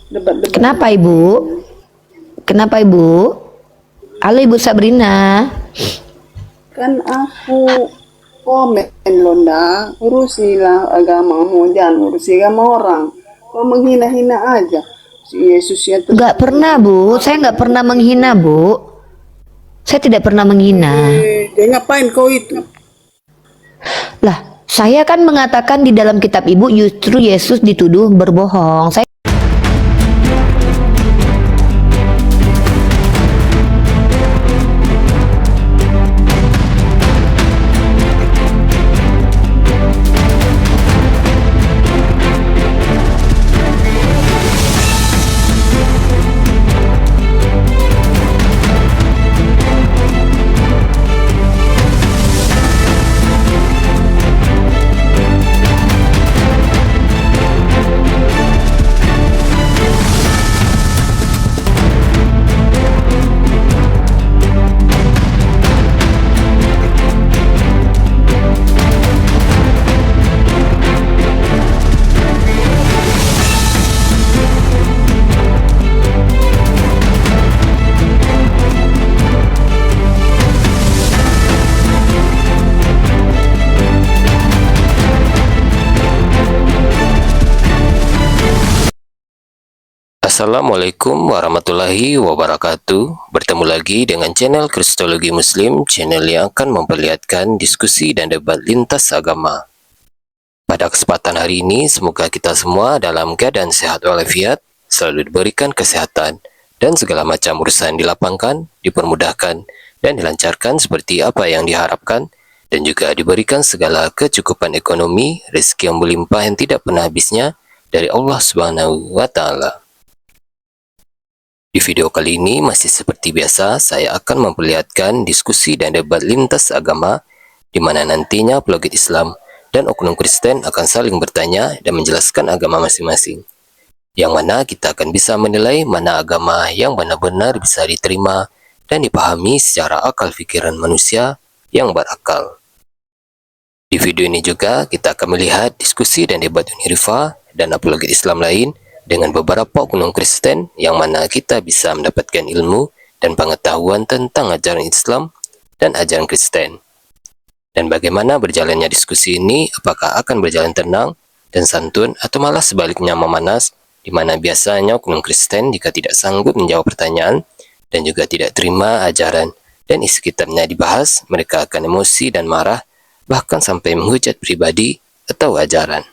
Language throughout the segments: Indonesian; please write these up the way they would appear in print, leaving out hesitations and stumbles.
debat-debat. Kenapa Ibu? Kenapa Ibu? Halo Ibu Sabrina. Kan aku komen loh, ndak urusilah agamamu, jangan urusi agama orang. Kau menghina-hina aja si Yesus ya tuh. Nggak pernah Bu, saya nggak pernah menghina Bu. Saya tidak pernah menghina. Dia ngapain kau itu? Lah, saya kan mengatakan di dalam kitab Ibu justru Yesus dituduh berbohong. Saya Assalamualaikum warahmatullahi wabarakatuh. Bertemu lagi dengan channel Kristologi Muslim, channel yang akan memperlihatkan diskusi dan debat lintas agama. Pada kesempatan hari ini, semoga kita semua dalam keadaan sehat walafiat, selalu diberikan kesehatan, dan segala macam urusan dilapangkan, dipermudahkan, dan dilancarkan seperti apa yang diharapkan, dan juga diberikan segala kecukupan ekonomi, rezeki yang berlimpah yang tidak pernah habisnya dari Allah Subhanahu wa Ta'ala. Di video kali ini masih seperti biasa, saya akan memperlihatkan diskusi dan debat lintas agama di mana nantinya apologet Islam dan oknum Kristen akan saling bertanya dan menjelaskan agama masing-masing. Yang mana kita akan bisa menilai mana agama yang benar-benar bisa diterima dan dipahami secara akal pikiran manusia yang berakal. Di video ini juga kita akan melihat diskusi dan debat Unirifa dan apologet Islam lain dengan beberapa oknum Kristen yang mana kita bisa mendapatkan ilmu dan pengetahuan tentang ajaran Islam dan ajaran Kristen. Dan bagaimana berjalannya diskusi ini, apakah akan berjalan tenang dan santun atau malah sebaliknya memanas, di mana biasanya oknum Kristen jika tidak sanggup menjawab pertanyaan dan juga tidak terima ajaran dan isi kitabnya dibahas, mereka akan emosi dan marah, bahkan sampai menghujat pribadi atau ajaran.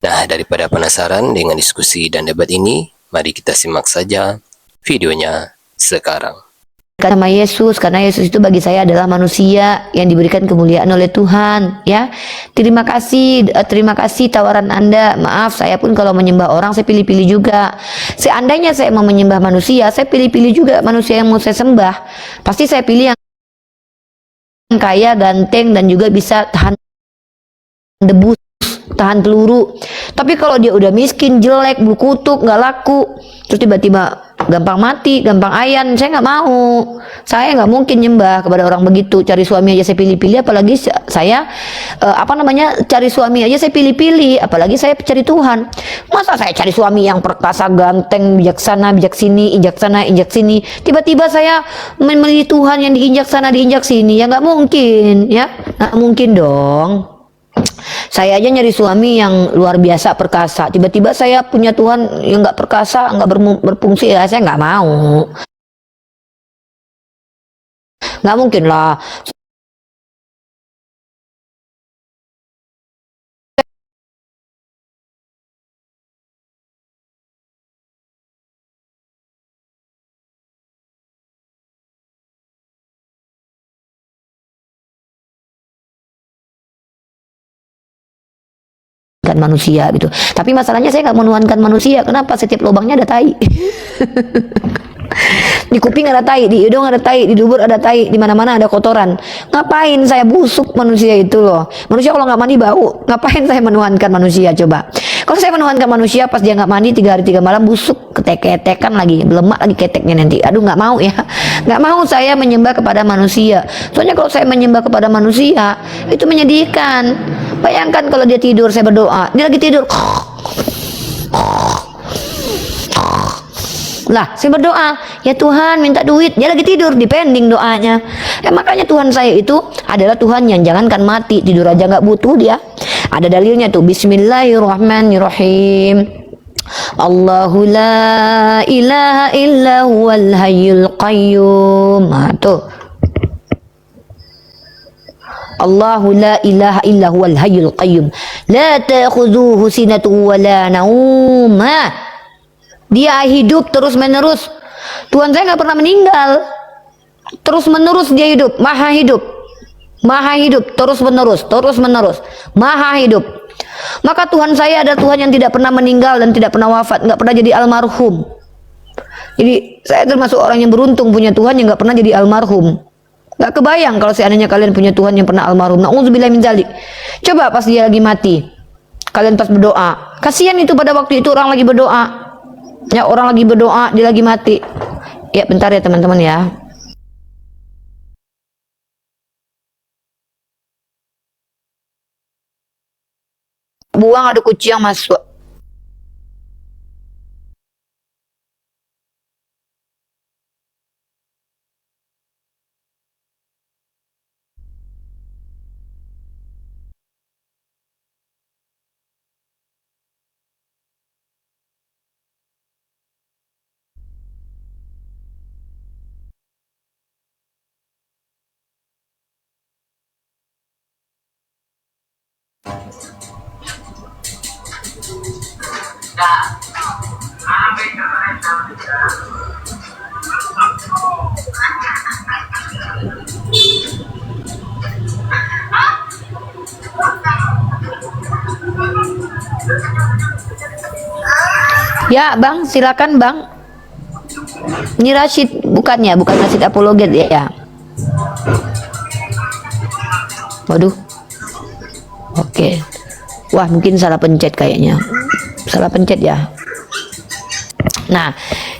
Nah, daripada penasaran dengan diskusi dan debat ini, mari kita simak saja videonya sekarang. sama Yesus, karena Yesus itu bagi saya adalah manusia yang diberikan kemuliaan oleh Tuhan, ya. Terima kasih tawaran Anda. Maaf, saya pun kalau menyembah orang saya pilih-pilih juga. Seandainya saya mau menyembah manusia, saya pilih-pilih juga manusia yang mau saya sembah. Pasti saya pilih yang kaya, ganteng, dan juga bisa tahan debu, tahan peluru. Tapi kalau dia udah miskin, jelek, berkutuk, nggak laku, terus tiba-tiba gampang mati, gampang ayan, saya nggak mau. Saya nggak mungkin nyembah kepada orang begitu. Cari suami aja saya pilih-pilih, apalagi saya cari suami aja saya pilih-pilih, apalagi saya cari Tuhan. Masa saya cari suami yang perkasa, ganteng, bijaksana, bijak sini, injak sana, injak sini, tiba-tiba saya memilih Tuhan yang diinjak sana, diinjak sini? Ya nggak mungkin, ya nggak mungkin dong. Saya aja nyari suami yang luar biasa perkasa, tiba-tiba saya punya Tuhan yang nggak perkasa, nggak berfungsi, ya saya nggak mau. Nggak mungkin lah. Kan manusia gitu. Tapi masalahnya saya nggak menuhankan manusia. Kenapa? Setiap lubangnya ada tai. Di kuping ada tai, di hidung ada tai, di dubur ada tai, di mana-mana ada kotoran. Ngapain saya busuk manusia itu loh? Manusia kalau nggak mandi bau. Ngapain saya menuhankan manusia coba? Kalau saya menuhankan manusia pas dia nggak mandi 3 hari 3 malam, busuk, ketek-ketekan lagi, lemak lagi keteknya nanti. Aduh, nggak mau ya. Nggak mau saya menyembah kepada manusia. Soalnya kalau saya menyembah kepada manusia itu menyedihkan. Bayangkan kalau dia tidur, saya berdoa, dia lagi tidur, Lah, saya berdoa, ya Tuhan minta duit, dia lagi tidur, dipending doanya. Makanya Tuhan saya itu adalah Tuhan yang jangankan mati, tidur aja nggak butuh dia. Ada dalilnya tuh, Bismillahirrahmanirrahim. Allahu la ilaha illa huwal hayyul qayyum. Tuh. Allahu la ilaha illa huwal hayyul qayyum. La ta'khudhuhu sinatun wa la naum. Dia hidup terus menerus. Tuhan saya nggak pernah meninggal. Terus menerus dia hidup, maha hidup. Maha hidup, terus menerus, maha hidup. Maka Tuhan saya adalah Tuhan yang tidak pernah meninggal dan tidak pernah wafat, nggak pernah jadi almarhum. Jadi saya termasuk orang yang beruntung punya Tuhan yang nggak pernah jadi almarhum. Nggak kebayang kalau seandainya kalian punya Tuhan yang pernah almarhum. Na'udzubillah min dzalik. Coba pas dia lagi mati, kalian pas berdoa, kasihan itu pada waktu itu orang lagi berdoa. Ya, orang lagi berdoa, dia lagi mati. Ya, bentar ya teman-teman ya. Buang, ada kucing yang masuk. Ya, Bang, silakan, Bang. Ini Rashid bukannya, bukan Rashid apologet ya. Waduh. Oke. Wah, mungkin salah pencet kayaknya. Salah pencet ya. Nah,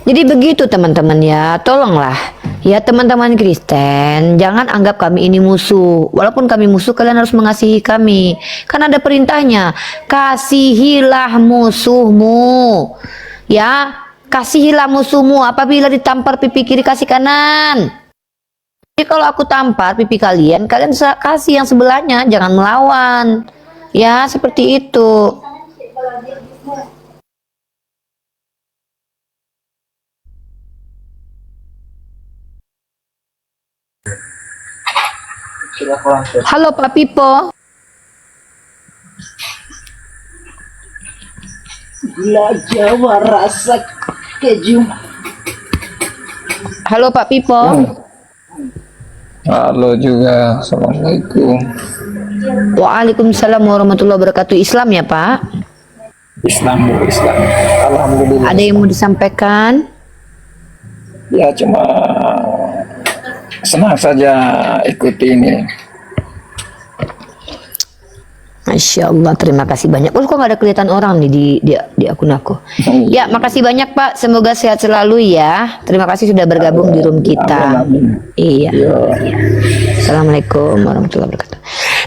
jadi begitu teman-teman ya. Tolonglah ya teman-teman Kristen, jangan anggap kami ini musuh. Walaupun kami musuh, kalian harus mengasihi kami. Kan ada perintahnya, kasihilah musuhmu. Ya, kasihilah musuhmu. Apabila ditampar pipi kiri, kasih kanan. Jadi kalau aku tampar pipi kalian, kalian kasih yang sebelahnya, jangan melawan. Ya, seperti itu. Halo Pak Pipo. Gula Jawa rasa keju. Halo Pak Pipo. Halo juga, Assalamualaikum. Waalaikumsalam warahmatullahi wabarakatuh. Islam ya Pak? Islam. Alhamdulillah. Ada yang mau disampaikan? Ya cuma senang saja ikuti ini. Masya Allah, terima kasih banyak. Oh, kok nggak ada kelihatan orang nih di akun aku. Ya, makasih banyak Pak. Semoga sehat selalu ya. Terima kasih sudah bergabung di room kita. Iya. Assalamualaikum warahmatullahi wabarakatuh.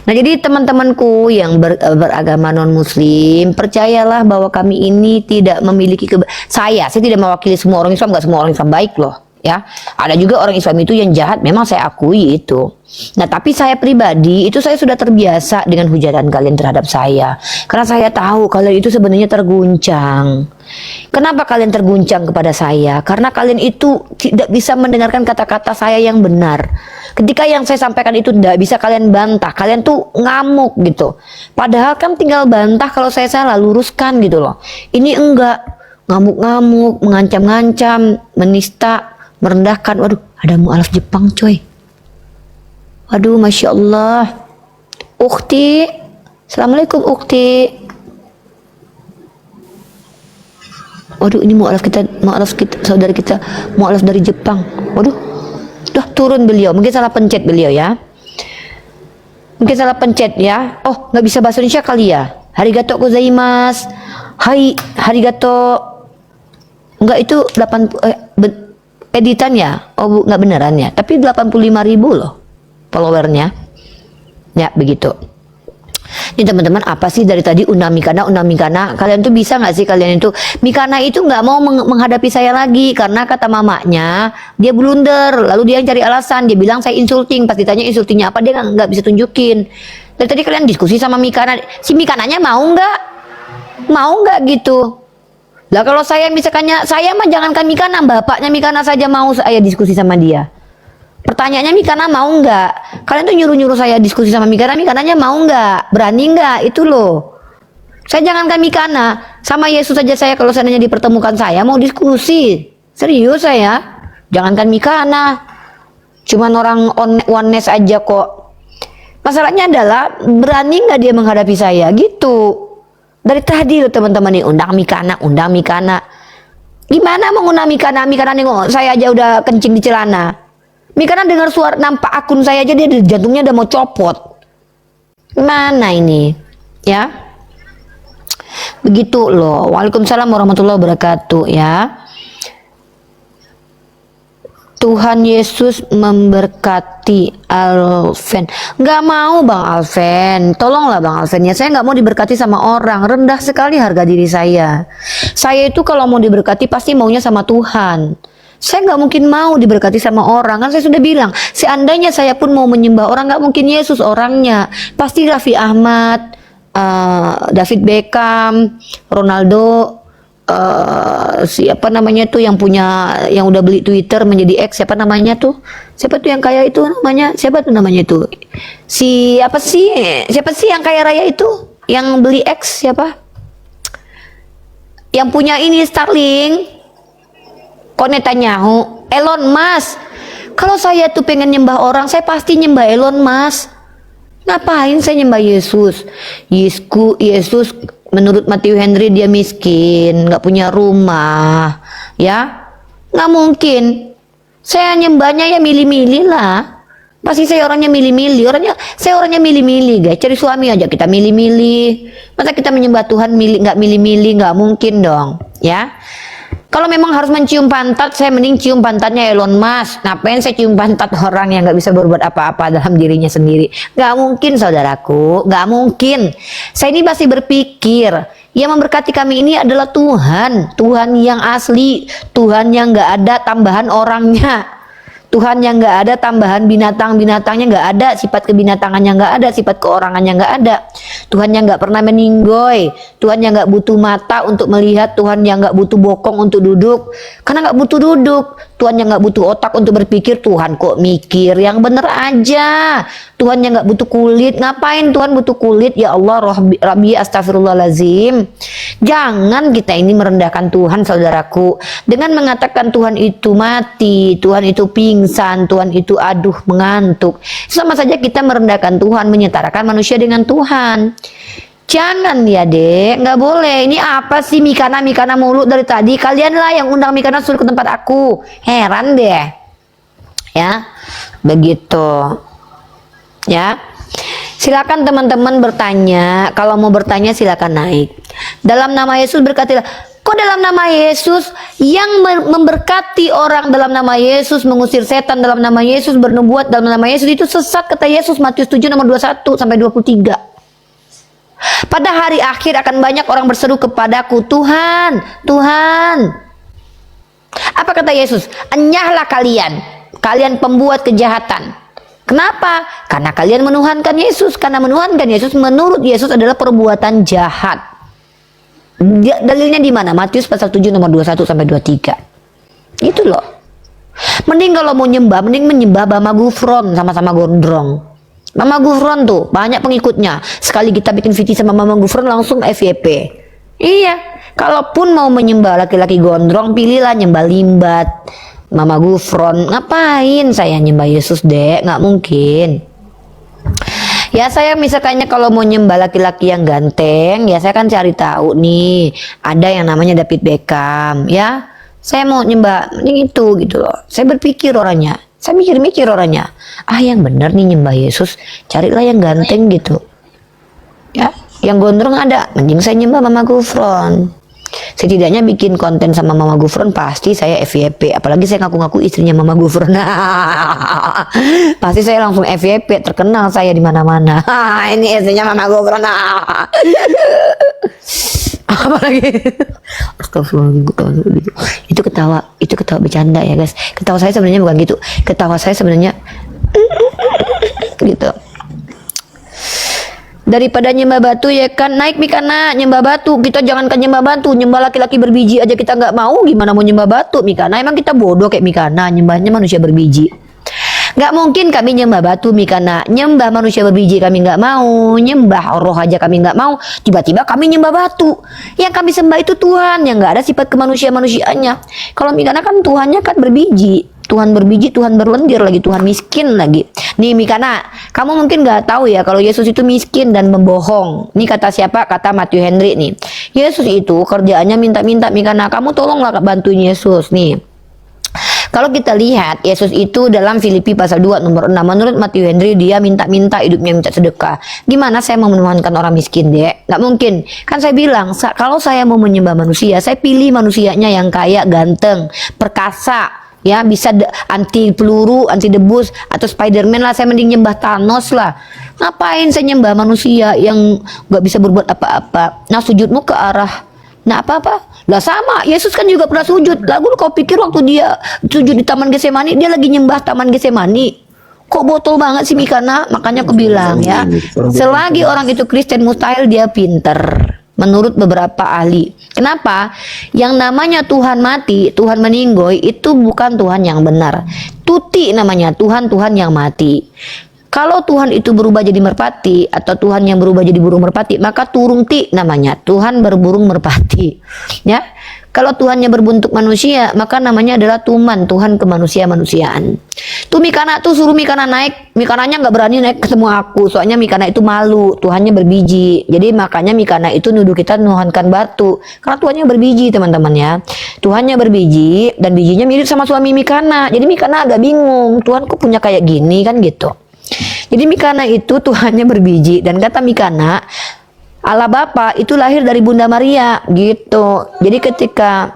Nah, jadi teman-temanku yang beragama non-muslim, percayalah bahwa kami ini tidak memiliki saya tidak mewakili semua orang Islam, nggak semua orang Islam baik loh. Ya, ada juga orang Islam itu yang jahat, memang saya akui itu. Nah, tapi saya pribadi itu saya sudah terbiasa dengan hujatan kalian terhadap saya, karena saya tahu kalian itu sebenarnya terguncang. Kenapa kalian terguncang kepada saya? Karena kalian itu tidak bisa mendengarkan kata-kata saya yang benar. Ketika yang saya sampaikan itu tidak bisa kalian bantah, kalian tuh ngamuk gitu. Padahal kan tinggal bantah kalau saya salah, luruskan gitu loh. Ini enggak, ngamuk-ngamuk, mengancam-ngancam, menista, merendahkan. Waduh, ada mualaf Jepang coy. Waduh, Masya Allah. Ukti, Assalamualaikum Ukti. Waduh, ini mualaf kita, saudara kita, mualaf dari Jepang. Waduh, udah turun beliau. Mungkin salah pencet beliau ya. Mungkin salah pencet ya. Oh, nggak bisa bahasa Indonesia kali ya. Arigatou gozaimasu. Hai, arigatou. Enggak, itu 80 editan ya. Oh, nggak beneran ya. Tapi 85.000 loh followernya. Ya, begitu. Ini teman-teman, apa sih dari tadi undang Mikana, kalian tuh bisa nggak sih kalian itu, Mikana itu nggak mau menghadapi saya lagi karena kata mamanya dia blunder, lalu dia yang cari alasan, dia bilang saya insulting, pas ditanya insultingnya apa dia nggak bisa tunjukin. Dari tadi kalian diskusi sama Mikana, si Mikananya mau nggak gitu. Lah kalau saya misalkannya, saya mah jangankan Mikana, bapaknya Mikana saja mau saya diskusi sama dia. Pertanyaannya Mikana mau nggak? Kalian tuh nyuruh-nyuruh saya diskusi sama Mikana, Mikananya mau nggak? Berani nggak? Itu loh. Saya jangankan Mikana, sama Yesus saja saya kalau seandainya dipertemukan saya mau diskusi. Serius saya. Jangankan Mikana. Cuman orang oneness aja kok. Masalahnya adalah berani nggak dia menghadapi saya gitu. Dari tadi loh teman-teman nih, undang Mikana. Gimana mau undang Mikana? Mikana nengok saya aja udah kencing di celana. Mikana dengar suara, nampak akun saya aja dia jantungnya udah mau copot. Mana ini? Ya. Begitu loh. Waalaikumsalam warahmatullahi wabarakatuh ya. Tuhan Yesus memberkati Alven. Nggak mau Bang Alven. Tolonglah Bang Alven ya. Saya nggak mau diberkati sama orang. Rendah sekali harga diri saya. Saya itu kalau mau diberkati pasti maunya sama Tuhan. Saya nggak mungkin mau diberkati sama orang, kan saya sudah bilang, seandainya saya pun mau menyembah orang, nggak mungkin Yesus orangnya, pasti Raffi Ahmad, David Beckham, Ronaldo, siapa namanya tuh yang udah beli Twitter menjadi X, siapa namanya tuh yang kaya itu namanya, siapa sih yang kaya raya itu, yang beli X siapa, yang punya ini Starlink. Kok Netanyahu, Elon Musk. Kalau saya tuh pengen nyembah orang, saya pasti nyembah Elon Musk. Ngapain saya nyembah Yesus? Yesus menurut Matthew Henry dia miskin, nggak punya rumah, ya nggak mungkin. Saya nyembahnya ya milih-milih lah. Pasti saya orangnya milih-milih, saya orangnya milih-milih guys. Cari suami aja kita milih-milih. Masa kita menyembah Tuhan nggak milih-milih, nggak mungkin dong, ya. Kalau memang harus mencium pantat, saya mending cium pantatnya Elon Musk. Ngapain saya cium pantat orang yang nggak bisa berbuat apa-apa dalam dirinya sendiri? Nggak mungkin saudaraku, nggak mungkin. Saya ini masih berpikir, yang memberkati kami ini adalah Tuhan. Tuhan yang asli, Tuhan yang nggak ada tambahan orangnya. Tuhan yang nggak ada tambahan binatang-binatangnya, nggak ada sifat kebinatangannya, nggak ada sifat keorangannya, nggak ada. Tuhan yang nggak pernah meninggoy, Tuhan yang nggak butuh mata untuk melihat, Tuhan yang nggak butuh bokong untuk duduk, karena nggak butuh duduk. Tuhan yang nggak butuh otak untuk berpikir, Tuhan kok mikir yang bener aja. Tuhan yang nggak butuh kulit, ngapain Tuhan butuh kulit? Ya Allah, Rabbi astagfirullahalazim. Jangan kita ini merendahkan Tuhan saudaraku, dengan mengatakan Tuhan itu mati, Tuhan itu pingsan, Tuhan itu aduh mengantuk. Sama saja kita merendahkan Tuhan, menyetarakan manusia dengan Tuhan. Jangan ya dek, nggak boleh. Ini apa sih Mikana mulu dari tadi? Kalianlah yang undang Mikana suruh ke tempat aku. Heran deh. Ya, begitu. Ya, silakan teman-teman bertanya. Kalau mau bertanya silakan naik. Dalam nama Yesus berkatilah. Kok dalam nama Yesus, yang memberkati orang dalam nama Yesus, mengusir setan dalam nama Yesus, bernubuat dalam nama Yesus itu sesat, kata Yesus Matius 7 nomor 21 sampai 23. Pada hari akhir akan banyak orang berseru kepadaku, Tuhan, Tuhan. Apa kata Yesus? Enyahlah kalian pembuat kejahatan. Kenapa? Karena kalian menuhankan Yesus. Karena menuhankan Yesus menurut Yesus adalah perbuatan jahat. Dalilnya di mana? Matius pasal 7 nomor 21 sampai 23. Itu loh. Mending kalau mau nyembah, mending menyembah Mama Gufron sama-sama gondrong. Mama Gufron tuh banyak pengikutnya. Sekali kita bikin VT sama Mama Gufron langsung FYP. Iya, kalaupun mau menyembah laki-laki gondrong, pilihlah nyembah Limbat, Mama Gufron. Ngapain saya nyembah Yesus dek? Nggak mungkin. Ya saya misalkannya kalau mau nyembah laki-laki yang ganteng, ya saya kan cari tahu nih, ada yang namanya David Beckham, ya. Saya mau nyembah ini itu gitu loh. Saya berpikir orangnya. Saya mikir-mikir orangnya. Ah yang bener nih nyembah Yesus, carilah yang ganteng gitu. Ya, yang gondrong ada, mending saya nyembah Mama Gufron. Setidaknya bikin konten sama Mama Gufron pasti saya FYP. Apalagi saya ngaku-ngaku istrinya Mama Gufron. Pasti saya langsung FYP, terkenal saya di mana-mana. Ini istrinya Mama Gufron. Apalagi Astagfirullahaladzim. Itu ketawa bercanda ya guys. Ketawa saya sebenarnya bukan gitu. Ketawa saya sebenarnya gitu. Daripada nyembah batu ya kan, naik Mikana nyembah batu. Kita jangankan nyembah batu, nyembah laki-laki berbiji aja kita nggak mau, gimana mau nyembah batu Mikana? Emang kita bodoh kayak Mikana, nyembahnya manusia berbiji. Nggak mungkin kami nyembah batu Mikana, nyembah manusia berbiji kami nggak mau, nyembah roh aja kami nggak mau, tiba-tiba kami nyembah batu. Yang kami sembah itu Tuhan, yang nggak ada sifat kemanusia-manusiaannya. Kalau Mikana kan Tuhannya kan berbiji. Tuhan berbiji, Tuhan berlendir lagi, Tuhan miskin lagi. Nih Mikana, kamu mungkin nggak tahu ya kalau Yesus itu miskin dan membohong. Ini kata siapa? Kata Matthew Henry nih. Yesus itu kerjaannya minta-minta Mikana, kamu tolonglah bantuin Yesus nih. Kalau kita lihat Yesus itu dalam Filipi pasal 2 nomor 6, menurut Matthew Henry dia minta-minta, hidupnya minta sedekah. Gimana saya mau menuhankan orang miskin, Dek? Nggak mungkin. Kan saya bilang, kalau saya mau menyembah manusia, saya pilih manusianya yang kaya, ganteng, perkasa, ya bisa anti peluru, anti debus, atau Spiderman lah. Saya mending nyembah Thanos lah. Ngapain saya nyembah manusia yang nggak bisa berbuat apa-apa? Nah, sujudmu ke arah apa-apa lah, sama Yesus kan juga pernah sujud. Lalu kau pikir waktu dia sujud di Taman Getsemani dia lagi nyembah Taman Getsemani? Kok botol banget sih Mikana? Makanya aku bilang ya, selagi orang itu Kristen mustahil dia pinter menurut beberapa ahli. Kenapa? Yang namanya Tuhan mati, Tuhan meninggoy itu bukan Tuhan yang benar. Tuti namanya, Tuhan yang mati. Kalau Tuhan itu berubah jadi merpati atau Tuhan yang berubah jadi burung merpati, maka turung ti namanya, Tuhan berburung merpati. Ya. Kalau Tuhannya berbentuk manusia, maka namanya adalah Tuman, Tuhan kemanusia-manusiaan. Tuh Mikana tuh suruh Mikana naik, Mikananya nggak berani naik ketemu aku, soalnya Mikana itu malu, Tuhannya berbiji. Jadi makanya Mikana itu nuduh kita nuhankan batu, karena Tuhannya berbiji teman-teman ya. Tuhannya berbiji dan bijinya mirip sama suami Mikana. Jadi Mikana agak bingung, Tuhan kok punya kayak gini kan gitu. Jadi Mikana itu Tuhannya berbiji dan kata Mikana, Allah Bapa itu lahir dari Bunda Maria gitu. Jadi ketika,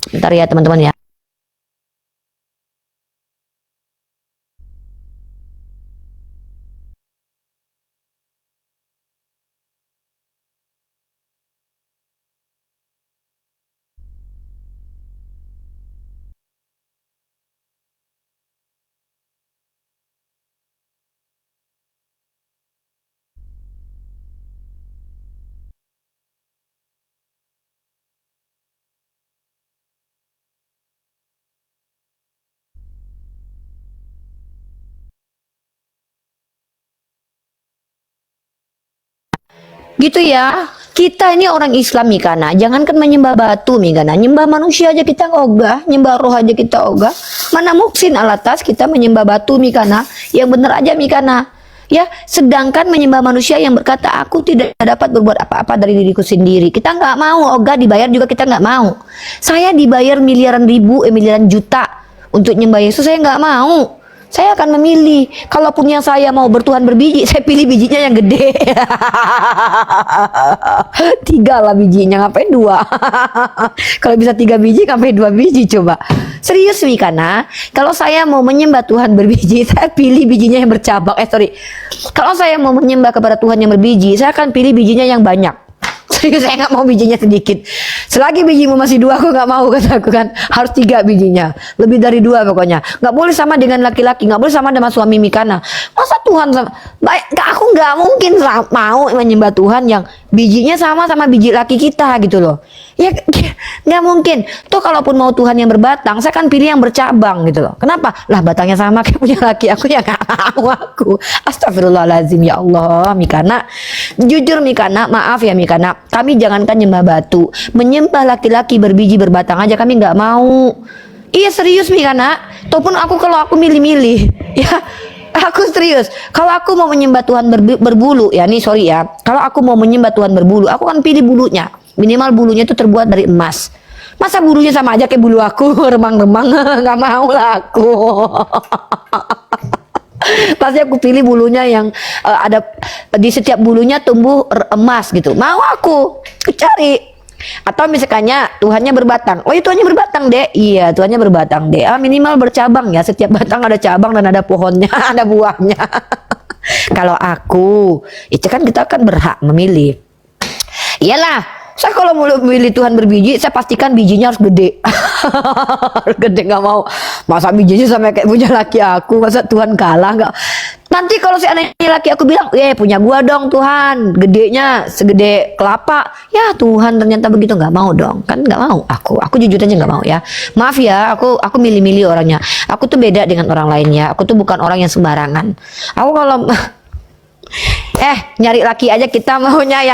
bentar ya teman-teman ya. Gitu ya. Kita ini orang Islam Mikana, jangankan menyembah batu Mikana, nyembah manusia aja kita ogah, nyembah roh aja kita ogah. Mana muksin alatas kita menyembah batu Mikana, yang bener aja Mikana. Ya, sedangkan menyembah manusia yang berkata aku tidak dapat berbuat apa-apa dari diriku sendiri. Kita nggak mau ogah, dibayar juga kita nggak mau. Saya dibayar miliaran ribu, miliaran juta untuk nyembah Yesus, saya nggak mau. Saya akan memilih, kalaupun yang saya mau bertuhan berbiji, saya pilih bijinya yang gede. 3 lah bijinya, ngapain 2? Kalau bisa 3 biji, ngapain 2 biji coba? Serius Mikana, kalau saya mau menyembah Tuhan berbiji, saya pilih bijinya yang bercabang. Kalau saya mau menyembah kepada Tuhan yang berbiji, saya akan pilih bijinya yang banyak. Serius, saya nggak mau bijinya sedikit. Selagi bijimu masih 2, aku nggak mau, kataku kan. Harus 3 bijinya, lebih dari 2 pokoknya. Nggak boleh sama dengan laki-laki, nggak boleh sama dengan suami Mikana. Masa Tuhan sama, aku nggak mungkin mau menyembah Tuhan yang bijinya sama biji laki kita gitu loh. Ya nggak mungkin. Tuh kalaupun mau Tuhan yang berbatang, saya akan pilih yang bercabang gitu loh. Kenapa? Lah batangnya sama kayak punya laki aku, ya nggak mau aku. Astagfirullahaladzim, ya Allah Mikana. Jujur Mikana, maaf ya Mikana, kami jangankan nyembah batu, menyembah laki-laki berbiji berbatang aja kami nggak mau. Iya serius Mikana. Ataupun kalau aku milih-milih, ya aku serius. Kalau aku mau menyembah Tuhan berbulu, ya nih sorry ya. Kalau aku mau menyembah Tuhan berbulu, aku akan pilih bulunya. Minimal bulunya itu terbuat dari emas. Masa bulunya sama aja kayak bulu aku, remang-remang, nggak mau lah aku. Pasti aku pilih bulunya yang ada di setiap bulunya tumbuh emas gitu. Mau aku cari. Atau misalkannya Tuhannya berbatang. Oh, itu Tuhannya berbatang, Dek. Iya, Tuhannya berbatang, Dek. Minimal bercabang ya. Setiap batang ada cabang dan ada pohonnya, ada buahnya. Kalau aku, itu kan kita kan berhak memilih. Iyalah, saya kalau mau memilih Tuhan berbiji, saya pastikan bijinya harus gede. Harus gede, nggak mau. Masa bijinya sampai kayak punya laki aku, masa Tuhan kalah nggak? Nanti kalau seandainya laki aku bilang, punya gua dong Tuhan, gedenya segede kelapa. Ya Tuhan ternyata begitu, nggak mau dong, kan nggak mau. Aku jujur aja nggak mau ya. Maaf ya, aku milih-milih orangnya. Aku tuh beda dengan orang lainnya. Aku tuh bukan orang yang sembarangan. Aku kalau nyari laki aja kita maunya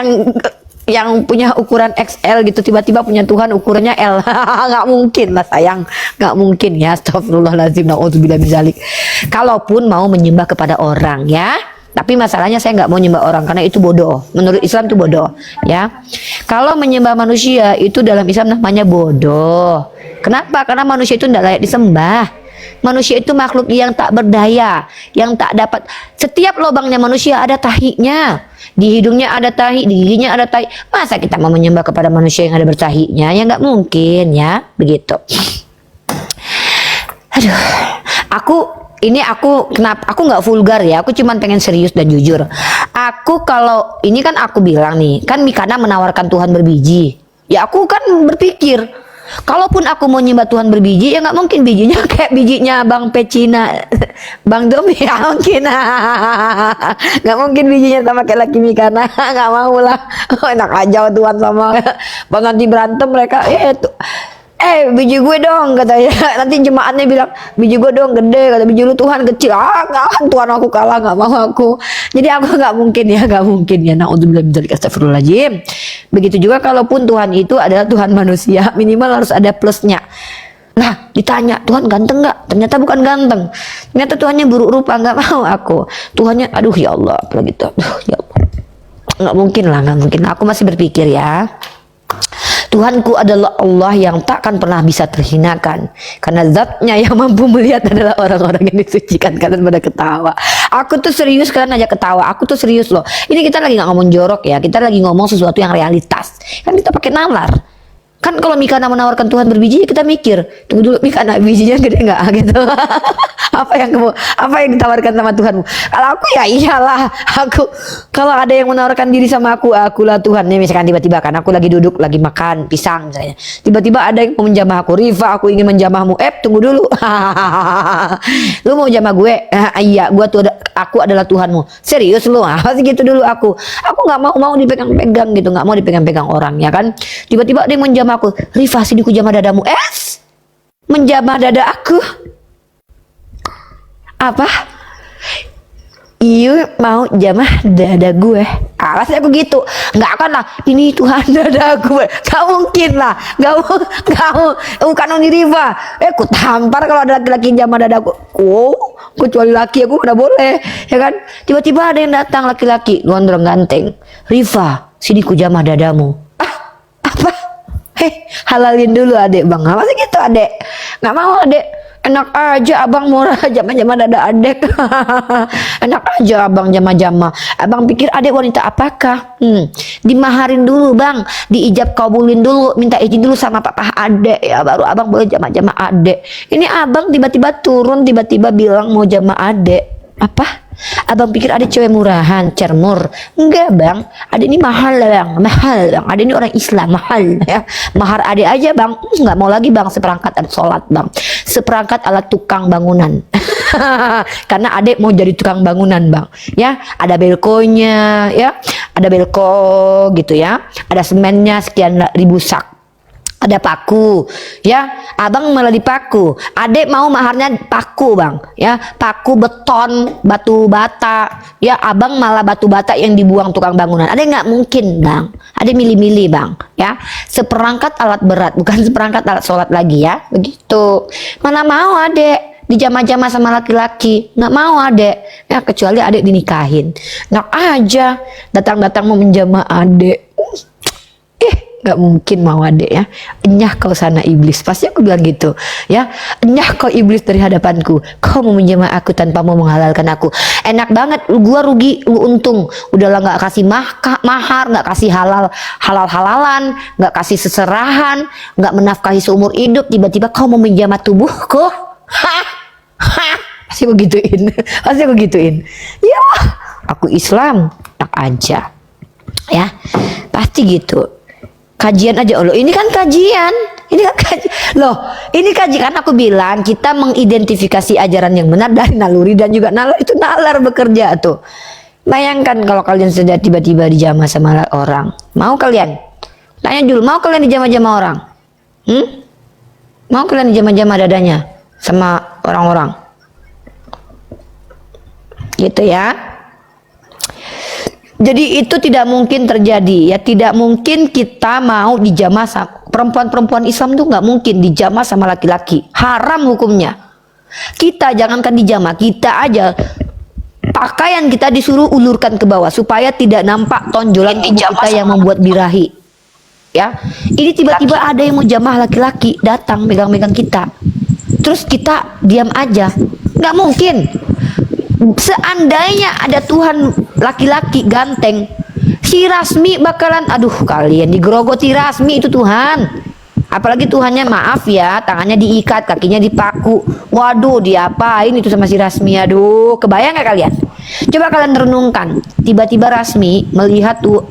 yang punya ukuran XL gitu, tiba-tiba punya Tuhan ukurannya L. Nggak mungkin lah sayang, nggak mungkin ya. Astagfirullahaladzim, na'udzubillah min dzalik. Kalaupun mau menyembah kepada orang ya, tapi masalahnya saya nggak mau nyembah orang karena itu bodoh. Menurut Islam itu bodoh ya. Kalau menyembah manusia itu dalam Islam namanya bodoh. Kenapa? Karena manusia itu tidak layak disembah. Manusia itu makhluk yang tak berdaya, yang tak dapat. Setiap lubangnya manusia ada tahinya. Di hidungnya ada tahi, di giginya ada tahi. Masa kita mau menyembah kepada manusia yang ada bertahinya? Ya nggak mungkin ya, begitu. Aduh, kenapa aku nggak vulgar ya? Aku cuman pengen serius dan jujur. Aku kalau ini kan aku bilang nih, kan Mikana menawarkan Tuhan berbiji. Ya aku kan berpikir, kalaupun aku mau nyembah Tuhan berbiji, ya nggak mungkin bijinya kayak bijinya Bang Pecina, Bang Domi, ya mungkin. Nggak mungkin bijinya sama kayak laki Mikana, nggak mau lah. Enak aja Tuhan sama Bang, nanti berantem mereka. Biji gue dong katanya. Nanti jemaatnya bilang biji gue dong gede, kata biji lu Tuhan kecil. Nggak, Tuhan aku kalah, nggak mau aku. Jadi aku nggak mungkin ya. Na'udzubillah min dzalik, astagfirullahaladzim. Begitu juga kalaupun Tuhan itu adalah Tuhan manusia, minimal harus ada plusnya. Nah, ditanya Tuhan ganteng nggak? Ternyata bukan ganteng. Ternyata Tuhannya buruk rupa, nggak mau aku. Tuhannya, aduh ya Allah, begitu. Ya Allah. Nggak mungkin. Aku masih berpikir ya. Tuhanku adalah Allah yang takkan pernah bisa terhinakan, karena zatnya yang mampu melihat adalah orang-orang yang disucikan. Kalian pada ketawa. Aku tuh serius, kalian aja ketawa. Aku tuh serius loh. Ini kita lagi nggak ngomong jorok ya, kita lagi ngomong sesuatu yang realitas. Kan kita pakai nalar. Kan kalau Mikana menawarkan Tuhan berbiji, kita mikir, tunggu dulu Mikana bijinya gede nggak gitu. apa yang ditawarkan sama Tuhanmu? Kalau aku ya iyalah, kalau ada yang menawarkan diri sama akulah Tuhan. Nih misalkan tiba-tiba kan aku lagi duduk lagi makan pisang misalnya, tiba-tiba ada yang mau menjamah aku, Rifa aku ingin menjamahmu. Tunggu dulu. Lu mau jamah gue? Iya, aku adalah Tuhanmu. Serius lu? Pasti gitu dulu aku nggak mau dipegang-pegang gitu, nggak mau dipegang-pegang orang ya kan. Tiba-tiba ada yang menjamah aku, Rifa sini ku jamah dadamu. Menjamah dada aku apa? Iya mau jamah dada gue. Pasti aku gitu. Nggak akan lah, ini Tuhan dada gue. Gak mungkin lah. Gak mau. Bukan Noni Rifa. Ku tampar kalau ada laki-laki jamah dadaku. Kecuali laki aku udah boleh, ya kan? Tiba-tiba ada yang datang laki-laki gondrong ganteng. Rifa, sini ku jamah dadamu. Apa? Halalin dulu adek bang. Apa sih gitu adek? Nggak mau adek. Enak aja abang murah jama-jama dada adek. Enak aja abang jama-jama. Abang pikir adek wanita apakah? Dimaharin dulu bang, diijab kabulin dulu, minta izin dulu sama papa adek ya, baru abang boleh jama-jama adek. Ini abang tiba-tiba turun, tiba-tiba bilang mau jama adek. Apa? Abang pikir ada cewek murahan, cermur? Enggak bang, ada ini mahal bang, ada ini orang Islam mahal ya. Mahar adek aja bang, nggak mau lagi bang seperangkat alat sholat bang, seperangkat alat tukang bangunan. Karena adek mau jadi tukang bangunan bang, ya ada belkonya, ya ada belko gitu ya, ada semennya sekian ribu sak. Ada paku, ya abang malah dipaku. Adek mau maharnya paku bang, ya paku beton, batu bata, ya abang malah batu bata yang dibuang tukang bangunan. Adek nggak mungkin bang, adek milih-milih bang, ya seperangkat alat berat, bukan seperangkat alat sholat lagi ya, begitu. Mana mau adek dijama-jama sama laki-laki, nggak mau adek, ya kecuali adek dinikahin. Nggak aja datang-datang mau menjama adek. Nggak mungkin mau adek ya. Enyah kau sana iblis. Pasti aku bilang gitu ya. Enyah kau iblis dari hadapanku. Kau mau menjamah aku tanpa mau menghalalkan aku. Enak banget. Gua rugi, lu untung. Udahlah nggak kasih mahar, nggak kasih halalan, nggak kasih seserahan, nggak menafkahi seumur hidup. Tiba-tiba kau mau menjamah tubuhku. Hah? Hah? Pasti aku gituin. Pasti aku gituin. Ya, aku Islam. Tak aja. Ya, pasti gitu. Kajian aja loh, ini kan kajian, loh, ini kajian. Aku bilang kita mengidentifikasi ajaran yang benar dari naluri dan juga nalar. Itu nalar bekerja tuh. Bayangkan kalau kalian sudah tiba-tiba dijamah sama orang, mau kalian? Tanya dulu, mau kalian dijamah-jamah orang? Mau kalian dijamah-jamah dadanya sama orang-orang? Gitu ya. Jadi itu tidak mungkin terjadi ya, tidak mungkin kita mau dijamah sama perempuan Islam tuh, nggak mungkin dijamah sama laki-laki, haram hukumnya. Kita jangankan dijamah, kita aja pakaian kita disuruh ulurkan ke bawah supaya tidak nampak tonjolan tubuh kita yang membuat birahi. Ya, ini tiba-tiba ada yang mau jamah laki-laki datang megang-megang kita, terus kita diam aja, nggak mungkin. Seandainya ada Tuhan laki-laki ganteng, si Rasmi bakalan, aduh kalian digerogoti Rasmi itu Tuhan. Apalagi Tuhannya, maaf ya, tangannya diikat, kakinya dipaku. Waduh, diapain itu sama si Rasmi? Aduh, kebayang gak kalian? Coba kalian renungkan, tiba-tiba Rasmi melihat tuh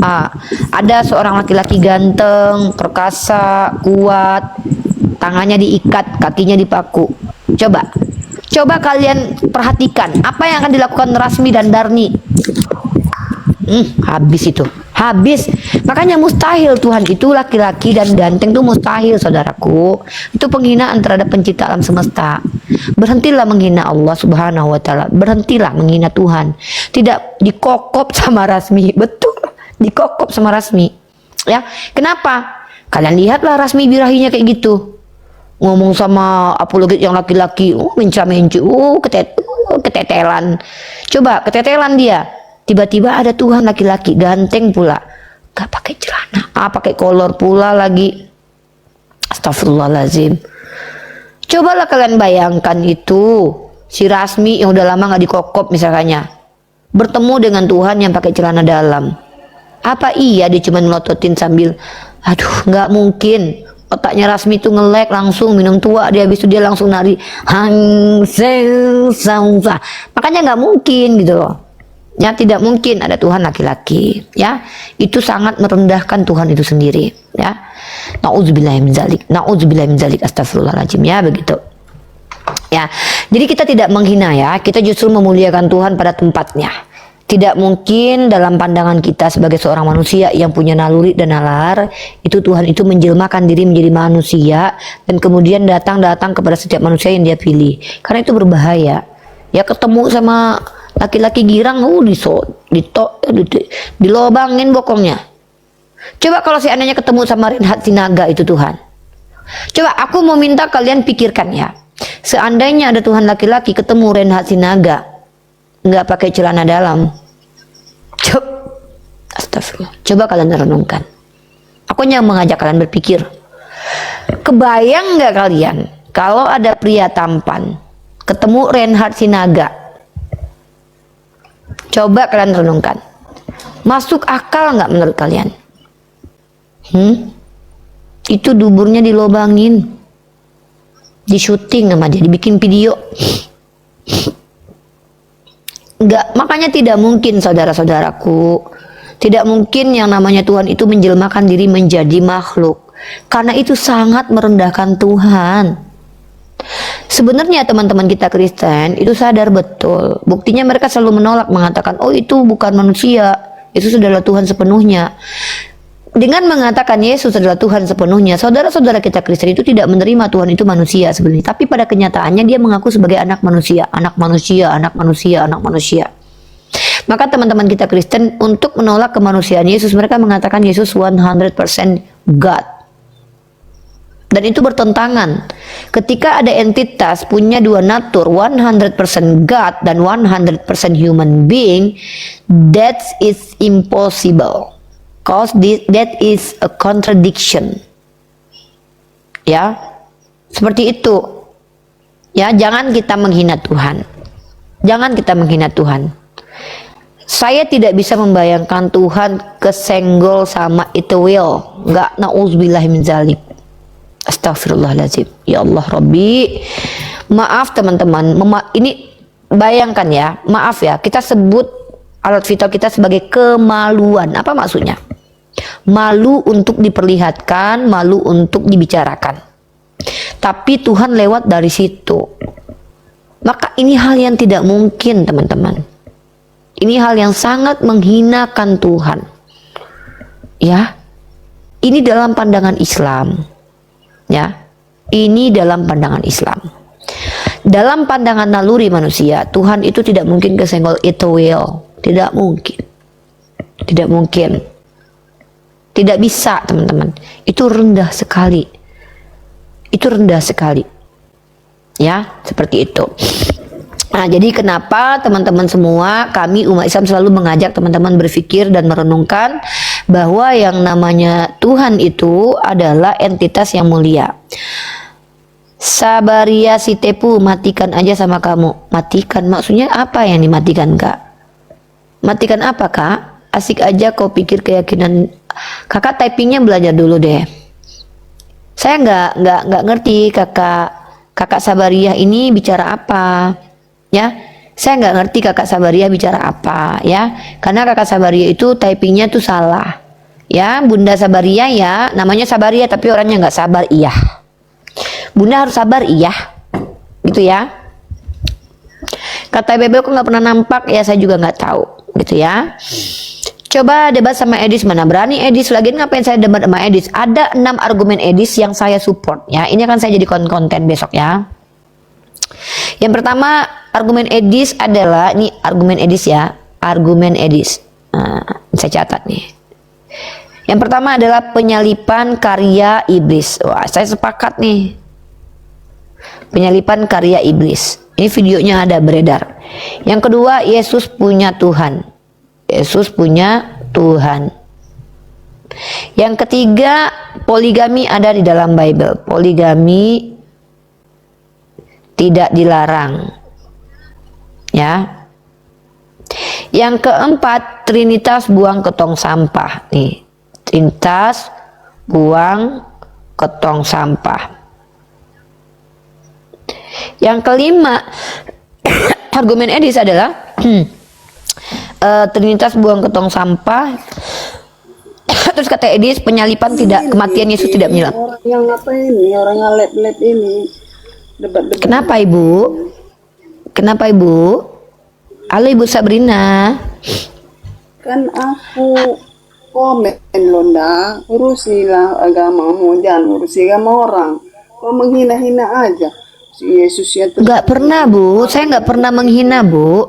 ada seorang laki-laki ganteng, perkasa, kuat, tangannya diikat, kakinya dipaku. Coba kalian perhatikan apa yang akan dilakukan Rasmi dan Darni. Habis itu, habis. Makanya mustahil Tuhan itu laki-laki dan ganteng, itu mustahil, saudaraku. Itu penghinaan terhadap pencipta alam semesta. Berhentilah menghina Allah Subhanahu wa taala. Berhentilah menghina Tuhan. Tidak dikokop sama Rasmi. Betul, dikokop sama Rasmi. Ya, kenapa? Kalian lihatlah Rasmi birahinya kayak gitu. Ngomong sama apologet yang laki-laki, menca-mencu, ketetelan. Coba ketetelan dia. Tiba-tiba ada Tuhan laki-laki ganteng pula, gak pakai celana, pakai kolor pula lagi. Astagfirullahaladzim. Cobalah kalian bayangkan itu, si Rasmi yang udah lama gak dikokop misalnya, bertemu dengan Tuhan yang pakai celana dalam. Apa iya dia cuma melototin sambil, aduh nggak mungkin. Otaknya Rasmi itu ngelek, langsung minum tua, dia habis itu dia langsung nari makanya nggak mungkin gitu loh ya. Tidak mungkin ada Tuhan laki-laki ya, itu sangat merendahkan Tuhan itu sendiri ya. Nauzubillahi min dzalik, astagfirullahaladzim ya, begitu ya. Jadi kita tidak menghina ya, kita justru memuliakan Tuhan pada tempatnya. Tidak mungkin dalam pandangan kita sebagai seorang manusia yang punya naluri dan nalar, itu Tuhan itu menjelmakan diri menjadi manusia dan kemudian datang kepada setiap manusia yang dia pilih. Karena itu berbahaya. Ya, ketemu sama laki-laki girang, dilobangin bokongnya. Coba kalau seandainya ketemu sama Reinhard Sinaga itu Tuhan. Coba aku mau minta kalian pikirkan ya. Seandainya ada Tuhan laki-laki ketemu Reinhard Sinaga, nggak pakai celana dalam, astagfirullah. Coba kalian renungkan. Aku yang mengajak kalian berpikir. Kebayang nggak kalian kalau ada pria tampan ketemu Reinhard Sinaga? Coba kalian renungkan. Masuk akal nggak menurut kalian? Itu duburnya dilobangin, di syuting sama dia, dibikin video. Enggak, makanya tidak mungkin saudara-saudaraku, tidak mungkin yang namanya Tuhan itu menjelmakan diri menjadi makhluk, karena itu sangat merendahkan Tuhan. Sebenarnya teman-teman kita Kristen itu sadar betul, buktinya mereka selalu menolak, mengatakan oh itu bukan manusia, Yesus adalah Tuhan sepenuhnya. Dengan mengatakan Yesus adalah Tuhan sepenuhnya, saudara-saudara kita Kristen itu tidak menerima Tuhan itu manusia sebenarnya. Tapi pada kenyataannya dia mengaku sebagai anak manusia, anak manusia, anak manusia, anak manusia. Maka teman-teman kita Kristen untuk menolak kemanusiaan Yesus, mereka mengatakan Yesus 100% God. Dan itu bertentangan. Ketika ada entitas punya dua natur, 100% God dan 100% human being, that is impossible. cause that is a contradiction. Ya, seperti itu. Ya, jangan kita menghina Tuhan. Jangan kita menghina Tuhan. Saya tidak bisa membayangkan Tuhan kesenggol sama Ituwil. Enggak, na'udzubillah min zalik. Astagfirullahaladzim. Ya Allah Rabbi. Maaf teman-teman. Ini bayangkan ya. Maaf ya. Kita sebut alat vital kita sebagai kemaluan. Apa maksudnya? Malu untuk diperlihatkan. Malu untuk dibicarakan. Tapi Tuhan lewat dari situ. Maka ini hal yang tidak mungkin teman-teman. Ini hal yang sangat menghinakan Tuhan. Ya. Ini dalam pandangan Islam. Ya. Ini dalam pandangan Islam. Dalam pandangan naluri manusia, Tuhan itu tidak mungkin kesenggol Ituwil. Tidak mungkin. Tidak mungkin. Tidak bisa, teman-teman. Itu rendah sekali. Itu rendah sekali. Ya, seperti itu. Nah, jadi kenapa teman-teman semua, kami umat Islam selalu mengajak teman-teman berpikir dan merenungkan bahwa yang namanya Tuhan itu adalah entitas yang mulia. Sabaria si tepu, matikan aja sama kamu. Matikan, maksudnya apa yang dimatikan, Kak? Matikan apa, Kak? Asik aja kau pikir keyakinan. Kakak typingnya belajar dulu deh. Saya nggak ngerti kakak Sabaria ini bicara apa. Ya, saya nggak ngerti kakak Sabaria bicara apa ya, karena kakak Sabaria itu typingnya tuh salah. Ya, Bunda Sabaria ya, namanya Sabaria tapi orangnya nggak sabar iya. Bunda harus sabar iya, gitu ya. Kata Bebel kok nggak pernah nampak ya, saya juga nggak tahu, gitu ya. Coba debat sama Edis, mana berani Edis, lagian ngapain saya debat sama Edis? Ada 6 argumen Edis yang saya support ya. Ini akan saya jadi konten besok ya. Yang pertama argumen Edis adalah, ini argumen Edis ya, argumen Edis. Nah, saya catat nih. Yang pertama adalah penyalipan karya iblis. Wah, saya sepakat nih. Penyalipan karya iblis. Ini videonya ada beredar. Yang kedua, Yesus punya Tuhan. Yesus punya Tuhan. Yang ketiga, poligami ada di dalam Bible. Poligami tidak dilarang. Ya. Yang keempat, Trinitas buang ke tong sampah. Nih, Trinitas buang ke tong sampah. Yang kelima, argumen Edis adalah Trinitas buang ke tong sampah. Terus kata Edis, penyalipan tidak, kematian Yesus tidak menyalip. Orang yang apa ini, orang yang lab ini. Debat-debat. Kenapa Ibu? Kenapa Ibu? Halo Ibu Sabrina. Kan aku komen Londa, urusilah agamamu, jangan urusi agama orang. Kau menghina-hina aja. Si Yesus itu Nggak pernah Bu, saya nggak pernah menghina Bu.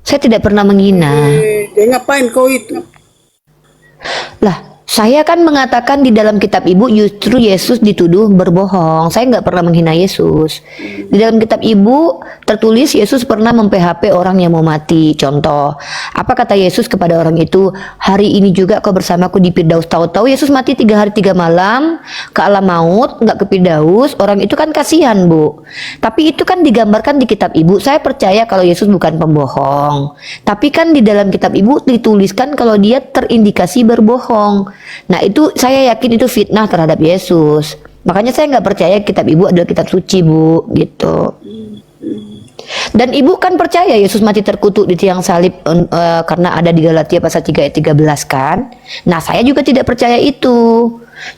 Saya tidak pernah menghina. ngapain kau itu? Lah, saya kan mengatakan di dalam kitab Ibu justru Yesus dituduh berbohong. Saya nggak pernah menghina Yesus. Di dalam kitab Ibu tertulis Yesus pernah mem-PHP orang yang mau mati. Contoh, apa kata Yesus kepada orang itu? Hari ini juga kau bersamaku di Firdaus. Tahu-tahu Yesus mati 3 hari 3 malam ke alam maut, nggak ke Firdaus. Orang itu kan kasihan Bu. Tapi itu kan digambarkan di kitab Ibu. Saya percaya kalau Yesus bukan pembohong. Tapi kan di dalam kitab Ibu dituliskan kalau dia terindikasi berbohong. Nah itu saya yakin itu fitnah terhadap Yesus. Makanya saya nggak percaya kitab Ibu adalah kitab suci Bu, gitu. Dan Ibu kan percaya Yesus mati terkutuk di tiang salib karena ada di Galatia pasal 3 ayat 13 kan. Nah saya juga tidak percaya itu.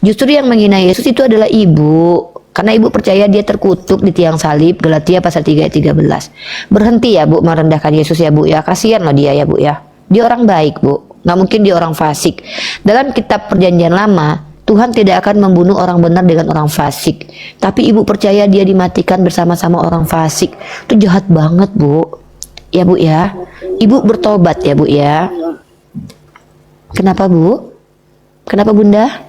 Justru yang menghina Yesus itu adalah Ibu. Karena Ibu percaya dia terkutuk di tiang salib, Galatia pasal 3 ayat 13. Berhenti ya Bu merendahkan Yesus ya Bu ya. Kasihan loh dia ya Bu ya. Dia orang baik Bu. Nggak mungkin dia orang fasik. Dalam kitab perjanjian lama, Tuhan tidak akan membunuh orang benar dengan orang fasik. Tapi Ibu percaya dia dimatikan bersama-sama orang fasik. Itu jahat banget Bu. Ya Bu ya. Ibu bertobat ya Bu ya. Kenapa Bu? Kenapa Bunda?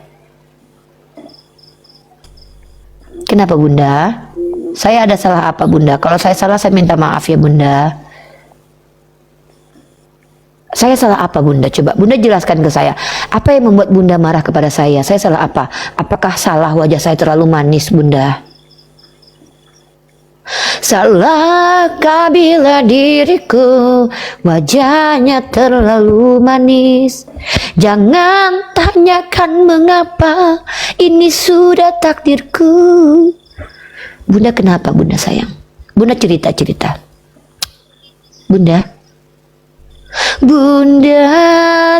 Kenapa Bunda? Saya ada salah apa Bunda? Kalau saya salah saya minta maaf ya Bunda. Saya salah apa Bunda? Coba Bunda jelaskan ke saya. Apa yang membuat Bunda marah kepada saya? Saya salah apa? Apakah salah wajah saya terlalu manis, Bunda? Salahkah bila diriku wajahnya terlalu manis? Jangan tanyakan mengapa, ini sudah takdirku. Bunda kenapa Bunda sayang? Bunda cerita-cerita. Bunda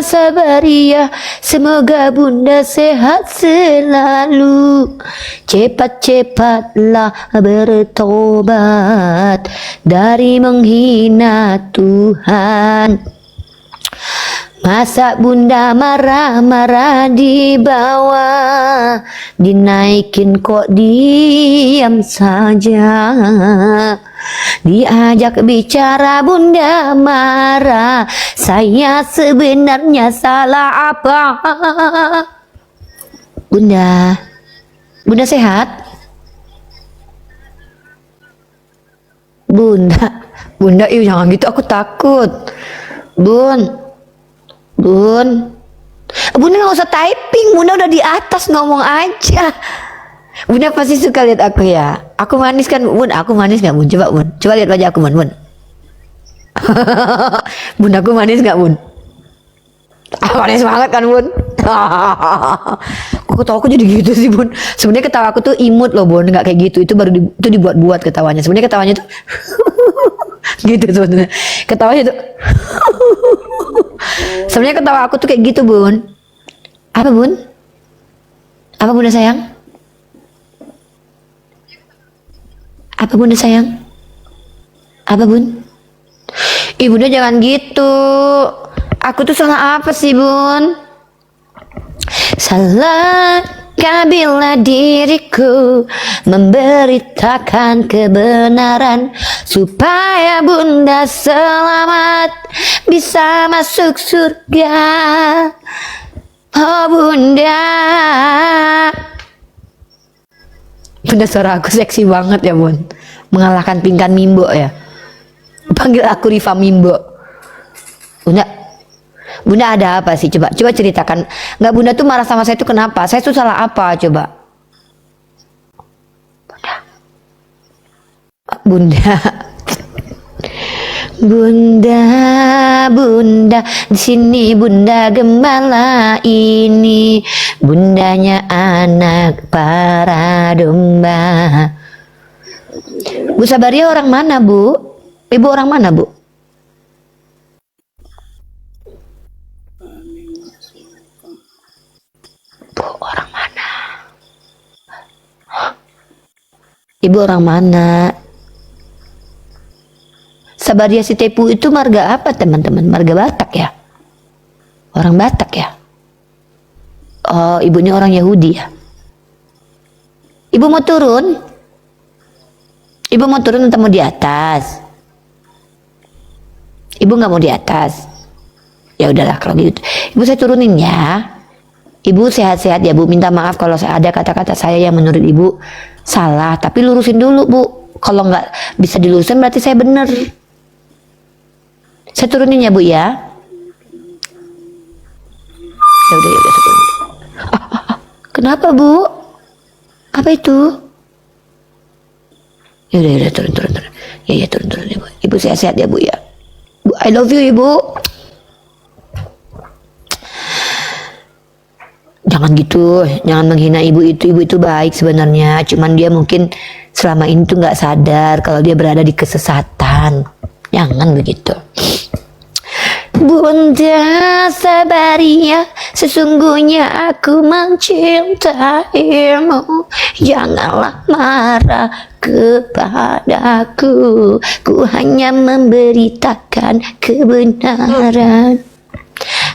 sabar ya, semoga Bunda sehat selalu. Cepat-cepatlah bertobat dari menghina Tuhan. Masa Bunda marah-marah di bawah, dinaikin kok diam saja. Diajak bicara Bunda marah, saya sebenarnya salah apa? Bunda sehat? Bunda, jangan gitu, aku takut. Bunda nggak usah typing, Bunda udah di atas, ngomong aja. Bunda pasti suka lihat aku ya. Aku manis kan, Bun? Aku manis nggak, Bun? Coba lihat wajah aku, Bun. Bun, aku manis nggak, Bun? Manis banget kan, Bun? Aku tahu aku jadi gitu sih, Bun. Sebenarnya ketawa aku tuh imut loh, Bun. Nggak kayak gitu. Itu baru itu dibuat-buat ketawanya. Sebenarnya ketawanya tuh gitu sebenarnya. Ketawanya tuh sebenarnya ketawa aku tuh kayak gitu, Bun. Apa, Bun? Apa, Bunda sayang? Apa, Bunda sayang? Apa, Bun? Bunda jangan gitu. Aku tuh salah apa sih, Bun? Salah bila diriku memberitakan kebenaran supaya Bunda selamat bisa masuk surga. Oh Bunda, suara aku seksi banget ya, Bun. Mengalahkan Pinkan Mimbo ya. Panggil aku Riva Mimbo. Bunda ada apa sih? Coba ceritakan. Nggak, Bunda tuh marah sama saya tuh kenapa? Saya tuh salah apa? Coba. Bunda, di sini Bunda gembala ini, bundanya anak para domba. Bu Sabaria orang mana, Bu? Ibu orang mana, Bu? Orang mana? Ibu orang mana? Sabaria Sitepu itu marga apa, teman-teman? Marga Batak ya? Orang Batak ya? Oh, ibunya orang Yahudi ya? Ibu mau turun? Ibu mau turun atau mau di atas? Ibu nggak mau di atas? Ya udahlah kalau gitu. Ibu saya turunin ya. Ibu sehat-sehat ya, Bu. Minta maaf kalau ada kata-kata saya yang menurut Ibu salah. Tapi lurusin dulu, Bu. Kalau nggak bisa dilurusin berarti saya benar. Saya turunin ya, Bu ya. Ya udah saya turunin. Kenapa, Bu? Apa itu? Ya udah turun. Ya turun ya, Bu. Ibu sehat-sehat ya, Bu ya. Bu, I love you, Ibu. Jangan gitu, jangan menghina ibu itu baik sebenarnya. Cuman dia mungkin selama ini tuh nggak sadar kalau dia berada di kesesatan. Jangan begitu. Bunda Sabaria, sesungguhnya aku mencintaimu. Janganlah marah kepadaku. Ku hanya memberitakan kebenaran.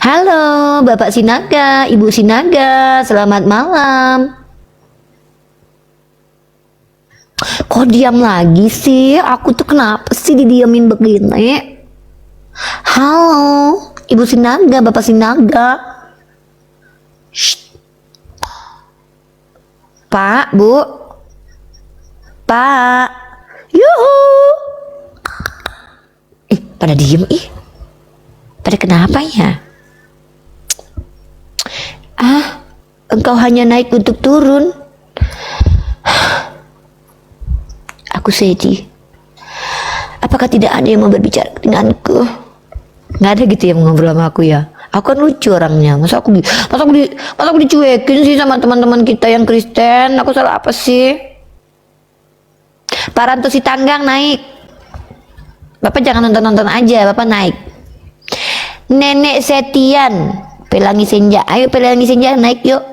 Halo Bapak Sinaga, Ibu Sinaga, selamat malam. Kok diam lagi sih? Aku tuh kenapa sih didiamin begini? Halo Ibu Sinaga, Bapak Sinaga. Shh. Pak, Bu. Pak. Yuhu. Pada diem ih. Pada kenapa ya? engkau hanya naik untuk turun. Aku sedih. Apakah tidak ada yang mau berbicara denganku? Nggak ada gitu yang ngobrol sama aku ya. Aku kan lucu orangnya. Masa aku dicuekin sih sama teman-teman kita yang Kristen? Aku salah apa sih? Pak Ranto Sitanggang naik. Bapak jangan nonton-nonton aja, Bapak naik. Nenek Setian, Pelangi Senja. Ayo Pelangi Senja naik yuk.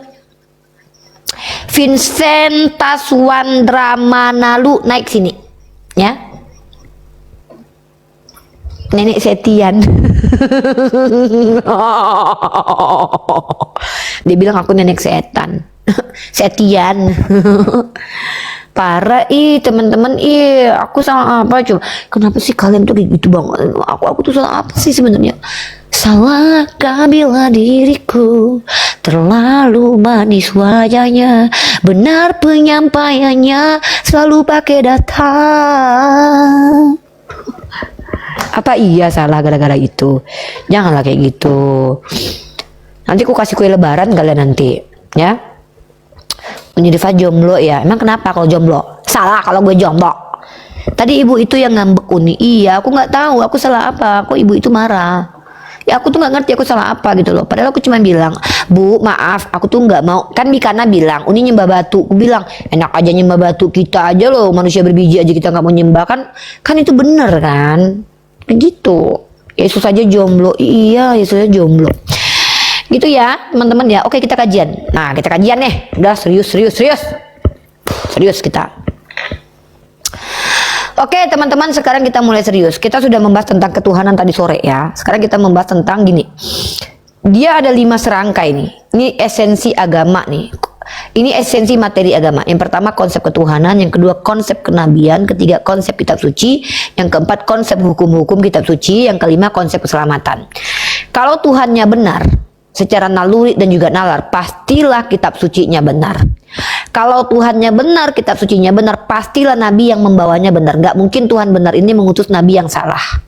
Vincent Taswandramanalu naik sini. Ya. Nenek Setian. Dia bilang aku nenek setan. Setian. Parah teman-teman, aku salah apa coba? Kenapa sih kalian tuh kayak gitu banget? Aku tuh salah apa sih sebenarnya? Salahkah bila diriku terlalu manis wajahnya, benar penyampaiannya selalu pakai data. Apa iya salah gara-gara itu? Janganlah kayak gitu. Nanti aku kasih kue lebaran kalian nanti, ya. Menjadi jomblo ya. Emang kenapa kalau jomblo? Salah kalau gue jomblo. Tadi ibu itu yang ngambek Uni. Iya, aku nggak tahu aku salah apa. Kok ibu itu marah? Ya aku tuh nggak ngerti aku salah apa gitu loh. Padahal aku cuma bilang, Bu maaf, aku tuh nggak mau. Kan Mikana bilang, Uni nyembah batu. Aku bilang, enak aja nyembah batu, kita aja loh manusia berbiji aja kita nggak mau nyembah kan? Kan itu bener kan? Begitu. Yesus aja jomblo. Iya, Yesus aja jomblo. Gitu ya teman-teman ya. Oke kita kajian. Nah kita kajian nih. Udah serius kita. Oke teman-teman, sekarang kita mulai serius. Kita sudah membahas tentang ketuhanan tadi sore ya. Sekarang kita membahas tentang gini. Dia ada 5 serangkai nih. Ini esensi agama nih. Ini esensi materi agama. Yang pertama konsep ketuhanan, yang kedua konsep kenabian, ketiga konsep kitab suci, yang keempat konsep hukum-hukum kitab suci, yang kelima konsep keselamatan. Kalau Tuhannya benar secara naluri dan juga nalar, pastilah kitab sucinya benar. Kalau Tuhannya benar, kitab sucinya benar, pastilah nabi yang membawanya benar. Gak mungkin Tuhan benar ini mengutus nabi yang salah.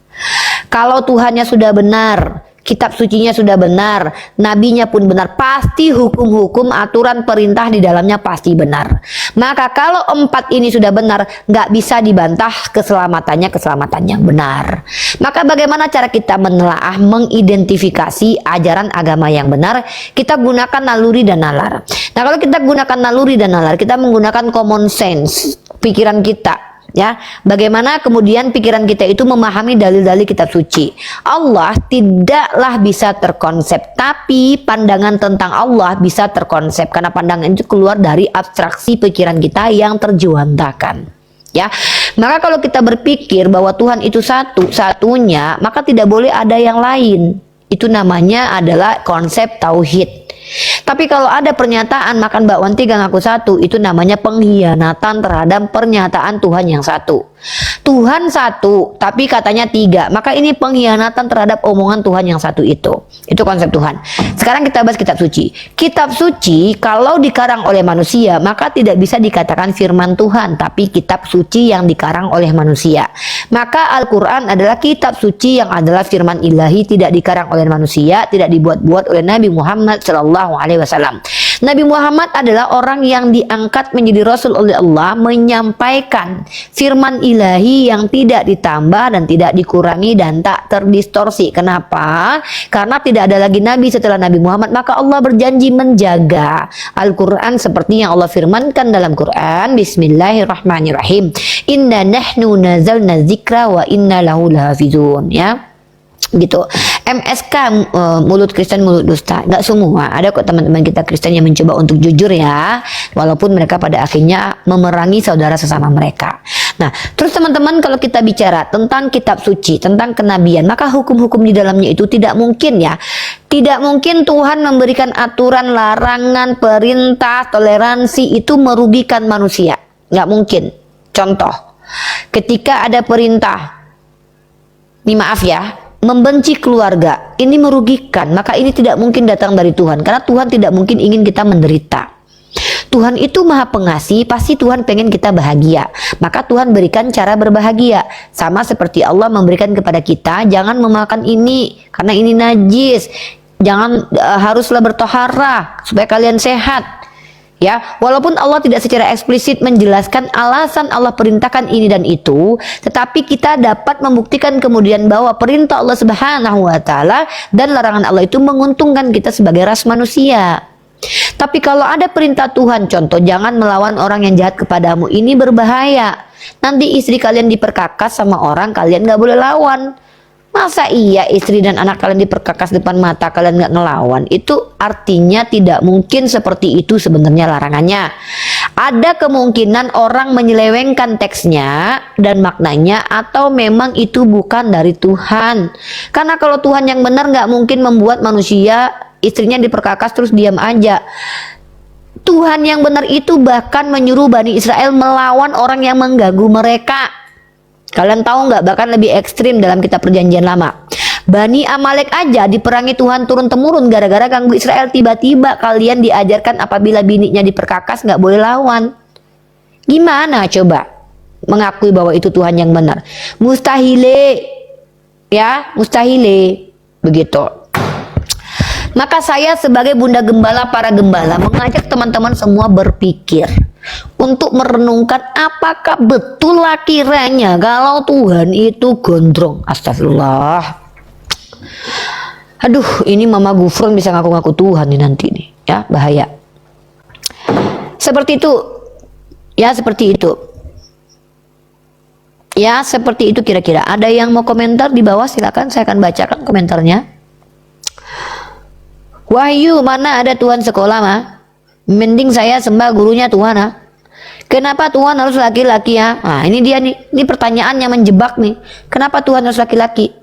Kalau Tuhannya sudah benar, kitab sucinya sudah benar, nabinya pun benar, pasti hukum-hukum, aturan, perintah di dalamnya pasti benar. Maka kalau 4 ini sudah benar, nggak bisa dibantah keselamatan yang benar. Maka bagaimana cara kita menelaah, mengidentifikasi ajaran agama yang benar? Kita gunakan naluri dan nalar. Nah kalau kita gunakan naluri dan nalar, kita menggunakan common sense, pikiran kita. Ya, bagaimana kemudian pikiran kita itu memahami dalil-dalil kitab suci. Allah tidaklah bisa terkonsep, tapi pandangan tentang Allah bisa terkonsep karena pandangan itu keluar dari abstraksi pikiran kita yang terjuantakan. Ya, maka kalau kita berpikir bahwa Tuhan itu satu-satunya, maka tidak boleh ada yang lain. Itu namanya adalah konsep tauhid. Tapi kalau ada pernyataan makan bakwan 3 ngaku 1, itu namanya pengkhianatan terhadap pernyataan Tuhan yang satu. Tuhan satu, tapi katanya 3. Maka ini pengkhianatan terhadap omongan Tuhan yang satu itu. Itu konsep Tuhan. Sekarang kita bahas kitab suci. Kitab suci kalau dikarang oleh manusia, maka tidak bisa dikatakan firman Tuhan, tapi kitab suci yang dikarang oleh manusia. Maka Al-Quran adalah kitab suci yang adalah firman ilahi, tidak dikarang oleh manusia, tidak dibuat-buat oleh Nabi Muhammad SAW. Nabi Muhammad adalah orang yang diangkat menjadi Rasul oleh Allah, menyampaikan firman ilahi yang tidak ditambah dan tidak dikurangi dan tak terdistorsi. Kenapa? Karena tidak ada lagi Nabi setelah Nabi Muhammad, maka Allah berjanji menjaga Al-Quran seperti yang Allah firmankan dalam Quran. Bismillahirrahmanirrahim. Inna nahnu nazalna zikra wa inna lahu lahafizun. Ya, gitu. MSK mulut Kristen mulut dusta, nggak semua, ada kok teman-teman kita Kristen yang mencoba untuk jujur ya, walaupun mereka pada akhirnya memerangi saudara sesama mereka. Nah terus teman-teman, kalau kita bicara tentang kitab suci, tentang kenabian, maka hukum-hukum di dalamnya itu tidak mungkin ya, tidak mungkin Tuhan memberikan aturan, larangan, perintah, toleransi itu merugikan manusia, nggak mungkin. Contoh, ketika ada perintah, ini maaf ya, membenci keluarga, ini merugikan, maka ini tidak mungkin datang dari Tuhan, karena Tuhan tidak mungkin ingin kita menderita. Tuhan itu maha pengasih, pasti Tuhan pengen kita bahagia, maka Tuhan berikan cara berbahagia. Sama seperti Allah memberikan kepada kita, jangan memakan ini karena ini najis, Jangan haruslah bertoharah supaya kalian sehat. Ya, walaupun Allah tidak secara eksplisit menjelaskan alasan Allah perintahkan ini dan itu, tetapi kita dapat membuktikan kemudian bahwa perintah Allah Subhanahu wa taala dan larangan Allah itu menguntungkan kita sebagai ras manusia. Tapi kalau ada perintah Tuhan, contoh jangan melawan orang yang jahat kepadamu, ini berbahaya. Nanti istri kalian diperkakas sama orang, kalian nggak boleh lawan. Masa iya istri dan anak kalian diperkakas depan mata, kalian nggak ngelawan? Itu artinya tidak mungkin seperti itu sebenarnya larangannya. Ada kemungkinan orang menyelewengkan teksnya dan maknanya, atau memang itu bukan dari Tuhan. Karena kalau Tuhan yang benar nggak mungkin membuat manusia istrinya diperkakas terus diam aja. Tuhan yang benar itu bahkan menyuruh Bani Israel melawan orang yang mengganggu mereka. Kalian tahu nggak, bahkan lebih ekstrim dalam kitab perjanjian lama. Bani Amalek aja diperangi Tuhan turun-temurun gara-gara ganggu Israel. Tiba-tiba kalian diajarkan apabila bininya diperkakas nggak boleh lawan. Gimana coba mengakui bahwa itu Tuhan yang benar? Mustahile, ya mustahile begitu. Maka saya sebagai bunda gembala, para gembala mengajak teman-teman semua berpikir untuk merenungkan apakah betul lah kiranya kalau Tuhan itu gondrong. Astagfirullah. Aduh, ini Mama Gufron bisa ngaku-ngaku Tuhan nih nanti nih, ya bahaya. Seperti itu, ya seperti itu. Ya seperti itu kira-kira. Ada yang mau komentar di bawah, silakan, saya akan bacakan komentarnya. Wahyu, mana ada Tuhan sekolah mah? Mending saya sembah gurunya Tuhan ah. Kenapa Tuhan harus laki-laki ya? Nah ini dia nih, ini pertanyaan yang menjebak nih. Kenapa Tuhan harus laki-laki?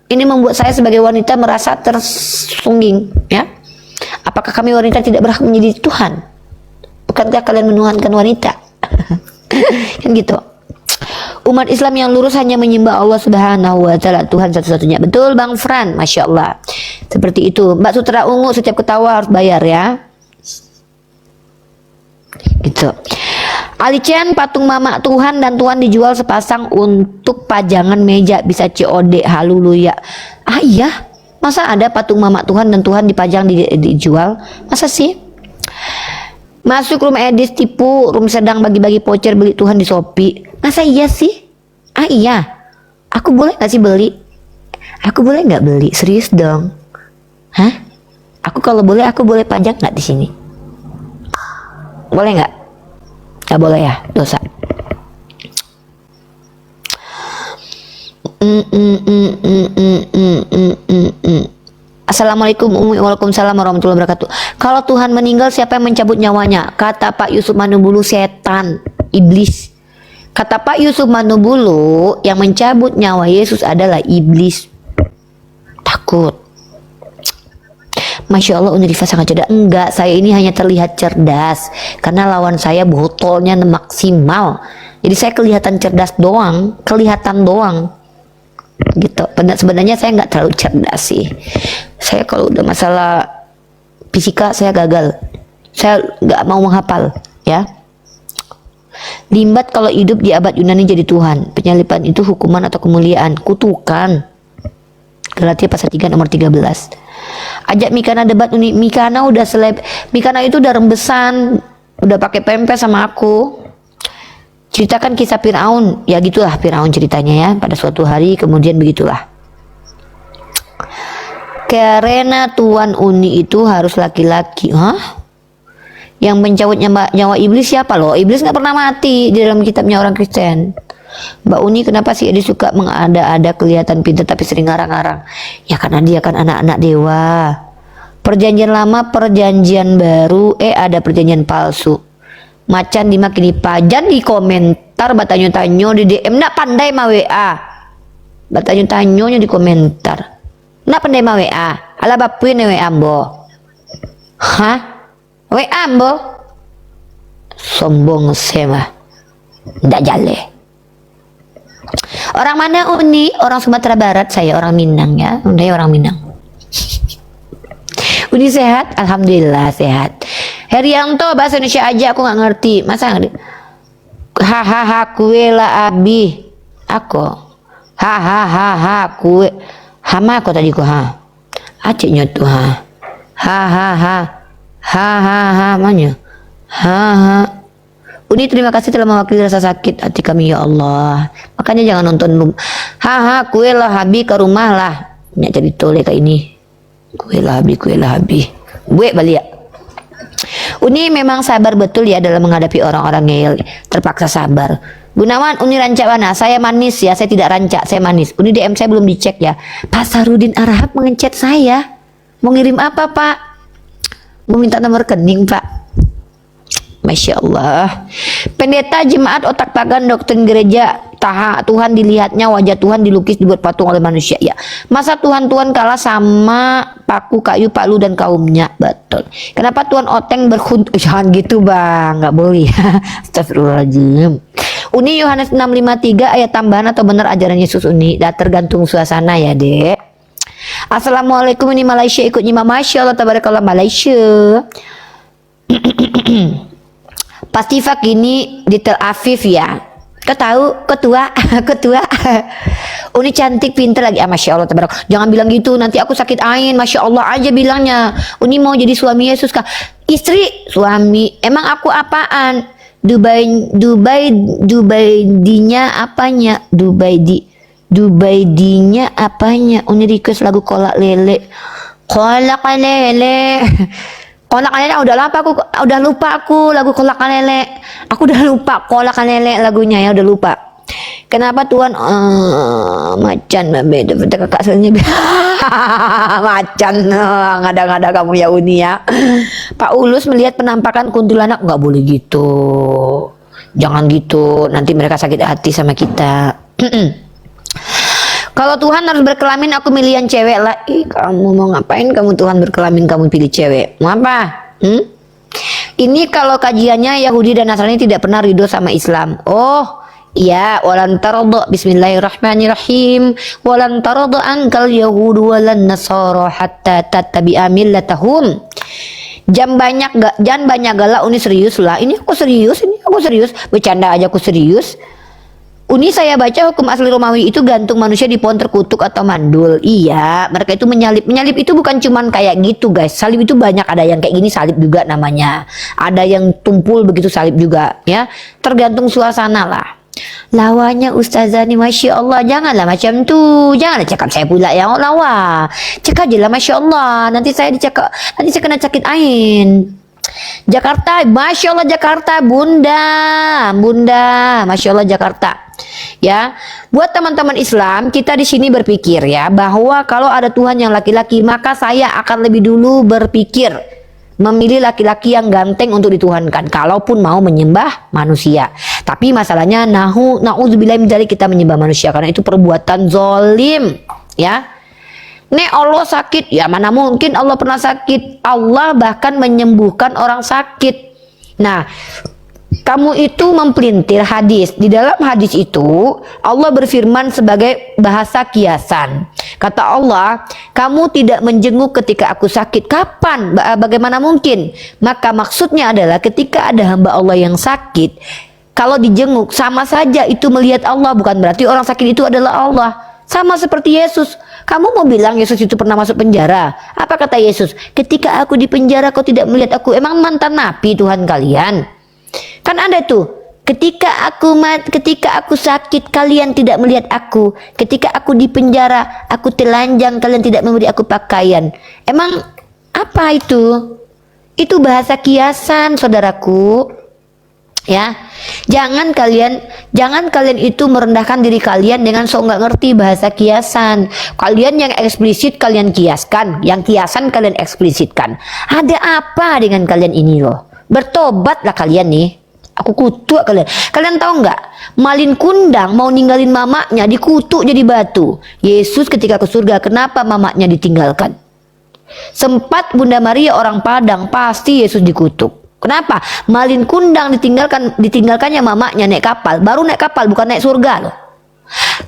Ini membuat saya sebagai wanita merasa tersungging, ya. Apakah kami wanita tidak berhak menjadi Tuhan? Bukankah kalian menuhankan wanita? Kan gitu. Umat Islam yang lurus hanya menyembah Allah Subhanahu wa taala, Tuhan satu-satunya. Betul Bang Fran, Masya Allah. Seperti itu. Mbak Sutra Ungu, setiap ketawa harus bayar ya. Gitu. Ali Chen, patung mama Tuhan dan Tuhan dijual sepasang untuk pajangan meja, bisa COD. Haleluya. Ah iya, masa ada patung mama Tuhan dan Tuhan dipajang dijual? Masa sih? Masuk room edis tipu, room sedang bagi-bagi voucher beli Tuhan di Shopee. Masa iya sih? Ah iya. Aku boleh gak sih beli? Aku boleh nggak beli? Serius dong. Hah? Aku kalau boleh, aku boleh pajak nggak di sini? Boleh nggak? Nggak boleh ya, dosa. Assalamualaikum Waalaikumsalam warahmatullahi wabarakatuh. Kalau Tuhan meninggal, siapa yang mencabut nyawanya? Kata Pak Yusuf Manubulu, setan, iblis. Kata Pak Yusuf Manubulu, yang mencabut nyawa Yesus adalah iblis. Takut. Masya Allah, Unrifa sangat cerdas. Enggak, saya ini hanya terlihat cerdas karena lawan saya botolnya maksimal. Jadi saya kelihatan cerdas doang, kelihatan doang. Gitu. Sebenarnya saya nggak terlalu cerdas sih. Saya kalau udah masalah fisika saya gagal. Saya nggak mau menghafal, ya. Limbat kalau hidup di abad Yunani jadi Tuhan. Penyalipan itu hukuman atau kemuliaan? Kutukan. Galatia pasal 3 nomor 13. Ajak Mikana debat. Mikana udah Mikana itu udah rembesan, udah pakai pempes sama aku. Ceritakan kisah Firaun. Ya gitulah Firaun ceritanya ya. Pada suatu hari kemudian begitulah. Karena Tuan Uni itu harus laki-laki. Hah? Yang mencabut nyawa iblis siapa loh? Iblis nggak pernah mati di dalam kitabnya orang Kristen. Mbak Uni, kenapa sih dia suka mengada-ada kelihatan pintar tapi sering ngarang-ngarang? Ya karena dia kan anak-anak dewa. Perjanjian lama, perjanjian baru, ada perjanjian palsu. Macan dimakini pajan di komentar, batanyo-tanyo di DM. Nak pandai ma WA. Batanyo-tanyonya di komentar. Nak pandai ma WA. Ala bapuin WA mbo. Hah? WA mbo? Sombong sema. Ndak jale. Orang mana Uni? Orang Sumatera Barat, saya orang Minang ya. Uni orang Minang. Uni sehat? Alhamdulillah sehat. Herianto bahasa Indonesia aja aku nggak ngerti. Masa ngerti? Hahaha kue lah abi. Aku. Hahaha kue. Hama aku tadi ku ha. Aciknya tuh ha. Mana? Uni terima kasih telah mewakili rasa sakit hati kami ya Allah. Makanya jangan nonton kue lah habi ke rumah lah. Nyak jadi tole kayak ini. Kue lah habi. Gue balik ya. Uni memang sabar betul ya dalam menghadapi orang-orang ngeyel. Terpaksa sabar. Gunawan, Uni rancak mana? Saya manis ya, saya tidak rancak, saya manis. Uni DM saya belum dicek ya. Pak Sarudin Arhab mengechat saya. Mau ngirim apa Pak? Mau minta nomor rekening Pak. Masya Allah. Pendeta jemaat otak pagan doktrin gereja. Tuhan dilihatnya, wajah Tuhan dilukis dibuat patung oleh manusia ya. Masa Tuhan kalah sama paku kayu palu dan kaumnya? Betul. Kenapa Tuhan Oteng jangan gitu bang, nggak boleh. Astagfirullahaladzim. Uni Yohanes 6:53 ayat tambahan atau benar ajaran Yesus Uni? Tergantung suasana ya dek. Assalamualaikum, ini Malaysia ikut nyimak. Masya Allah tabarakallah Malaysia. Pasti Fak ini di Tel Aviv ya. Kau tahu ketua Uni cantik pinter lagi. Masya Allah tabarakallah. Jangan bilang gitu, nanti aku sakit ain. Masya Allah aja bilangnya. Uni mau jadi suami Yesus kah? Istri, suami. Emang aku apaan? Dubai apanya? Dubai-dinya apanya? Uni request lagu kolak lele. Kolak lele udah lupa aku lagu kolak lele. Aku udah lupa kolak lele lagunya ya, udah lupa. Kenapa Tuhan macan beda kakak sendiri. Macan ngada-ngada kamu ya Uni ya. Pak Ulus melihat penampakan kuntilanak, nggak boleh gitu. Jangan gitu, nanti mereka sakit hati sama kita. Kalau Tuhan harus berkelamin, aku milih yang cewek lah. Kamu mau ngapain kamu Tuhan berkelamin, kamu pilih cewek? Mau apa? Ini kalau kajiannya Yahudi dan Nasrani tidak pernah ridho sama Islam. Oh, iya, walan tarda. Bismillahirrahmanirrahim. Walan tarda ankal yahudu walan nasara hatta tattabi'a millatahum. Jangan banyak galak Uni, serius lah. Ini aku serius. Bercanda aja aku serius. Uni saya baca hukum asli Romawi itu gantung manusia di pohon terkutuk atau mandul. Iya, mereka itu menyalib. Menyalib itu bukan cuman kayak gitu guys. Salib itu banyak, ada yang kayak gini salib juga namanya. Ada yang tumpul begitu salib juga ya. Tergantung suasana lah. Lawanya Ustazah nih Masya Allah, janganlah macam tuh. Janganlah cakap saya pula yang lawa. Cakap aja lah Masya Allah. Nanti saya kena sakit ain. Jakarta, Masya Allah Jakarta, Bunda, Masya Allah Jakarta. Ya, buat teman-teman Islam, kita di sini berpikir ya bahwa kalau ada Tuhan yang laki-laki, maka saya akan lebih dulu berpikir memilih laki-laki yang ganteng untuk dituhankan, kalaupun mau menyembah manusia. Tapi masalahnya na'udzubillah dari kita menyembah manusia, karena itu perbuatan zolim ya. Nek Allah sakit, ya mana mungkin Allah pernah sakit. Allah bahkan menyembuhkan orang sakit. Nah, kamu itu mempelintir hadis. Di dalam hadis itu Allah berfirman sebagai bahasa kiasan. Kata Allah, kamu tidak menjenguk ketika aku sakit. Kapan? Bagaimana mungkin? Maka maksudnya adalah ketika ada hamba Allah yang sakit, kalau dijenguk sama saja itu melihat Allah, bukan berarti orang sakit itu adalah Allah. Sama seperti Yesus. Kamu mau bilang Yesus itu pernah masuk penjara? Apa kata Yesus? Ketika aku di penjara kau tidak melihat aku. Emang mantan nabi Tuhan kalian? Kan ada tuh. Ketika aku sakit kalian tidak melihat aku. Ketika aku di penjara aku telanjang kalian tidak memberi aku pakaian. Emang apa itu? Itu bahasa kiasan saudaraku. Ya, jangan kalian itu merendahkan diri kalian dengan sok nggak ngerti bahasa kiasan. Kalian yang eksplisit kalian kiaskan, yang kiasan kalian eksplisitkan. Ada apa dengan kalian ini loh? Bertobatlah kalian nih. Aku kutuk kalian. Kalian tahu nggak? Malin kundang mau ninggalin mamanya dikutuk jadi batu. Yesus ketika ke surga kenapa mamanya ditinggalkan? Sempat Bunda Maria orang Padang pasti Yesus dikutuk. Kenapa? Malin kundang ditinggalkannya mamanya naik kapal. Baru naik kapal bukan naik surga loh.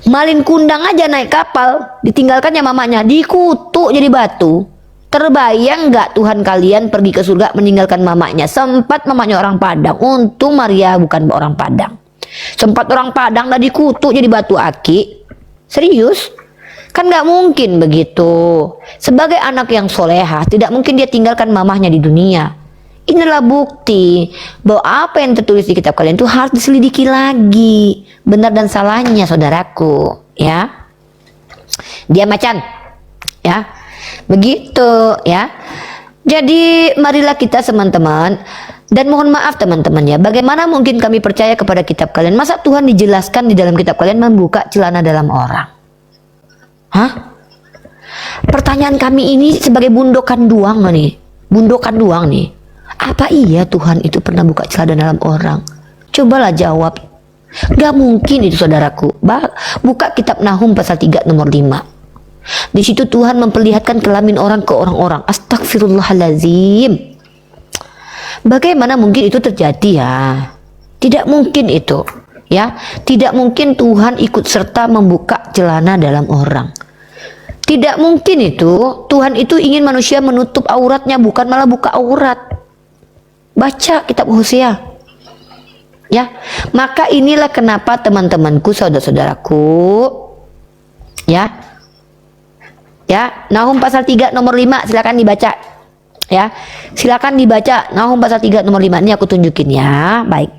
Malin kundang aja naik kapal ditinggalkannya mamanya dikutuk jadi batu. Terbayang nggak Tuhan kalian pergi ke surga meninggalkan mamanya? Sempat mamanya orang Padang. Untung Maria bukan orang Padang. Sempat orang Padang dah dikutuk jadi batu aki. Serius? Kan nggak mungkin begitu. Sebagai anak yang solehah, tidak mungkin dia tinggalkan mamahnya di dunia. Inilah bukti bahwa apa yang tertulis di kitab kalian itu harus diselidiki lagi, benar dan salahnya, saudaraku, ya. Dia macan, ya, begitu, ya. Jadi marilah kita teman-teman, dan mohon maaf teman-teman ya, bagaimana mungkin kami percaya kepada kitab kalian? Masa Tuhan dijelaskan di dalam kitab kalian membuka celana dalam orang? Hah? Pertanyaan kami ini sebagai bundokan doang nih, bundokan doang nih. Apa iya Tuhan itu pernah buka celana dalam orang? Cobalah jawab. Gak mungkin itu, saudaraku. Buka kitab Nahum pasal 3 nomor 5. Di situ Tuhan memperlihatkan kelamin orang ke orang-orang. Astagfirullahalazim. Bagaimana mungkin itu terjadi ya? Tidak mungkin itu, ya. Tidak mungkin Tuhan ikut serta membuka celana dalam orang. Tidak mungkin itu. Tuhan itu ingin manusia menutup auratnya, bukan malah buka aurat. Baca kitab Hosea. Ya, maka inilah kenapa teman-temanku, saudara-saudaraku, ya. Ya, Nahum pasal 3 nomor 5 silakan dibaca. Ya. Silakan dibaca Nahum pasal 3 nomor 5. Ini aku tunjukin ya. Baik.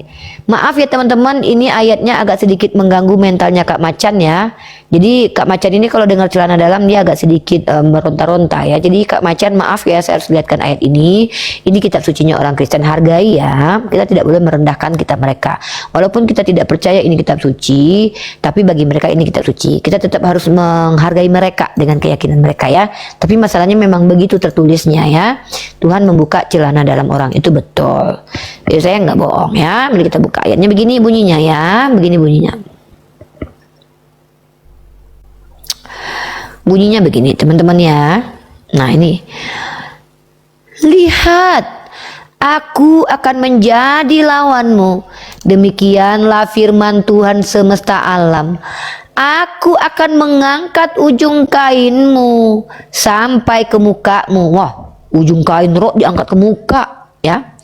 Maaf ya teman-teman, ini ayatnya agak sedikit mengganggu mentalnya Kak Macan ya. Jadi Kak Macan ini kalau dengar celana dalam dia agak sedikit meronta-ronta ya. Jadi Kak Macan maaf ya, saya harus lihatkan ayat ini. Ini kitab sucinya orang Kristen, hargai ya. Kita tidak boleh merendahkan kitab mereka. Walaupun kita tidak percaya ini kitab suci, tapi bagi mereka ini kitab suci. Kita tetap harus menghargai mereka dengan keyakinan mereka ya. Tapi masalahnya memang begitu tertulisnya ya. Tuhan membuka celana dalam orang, itu betul. Jadi saya nggak bohong ya. Mari kita buka ayatnya, begini bunyinya ya. Begini bunyinya. Bunyinya begini teman-teman ya. Nah ini, lihat, aku akan menjadi lawanmu. Demikianlah firman Tuhan semesta alam. Aku akan mengangkat ujung kainmu sampai ke mukamu. Wah, ujung kain roh diangkat ke muka ya.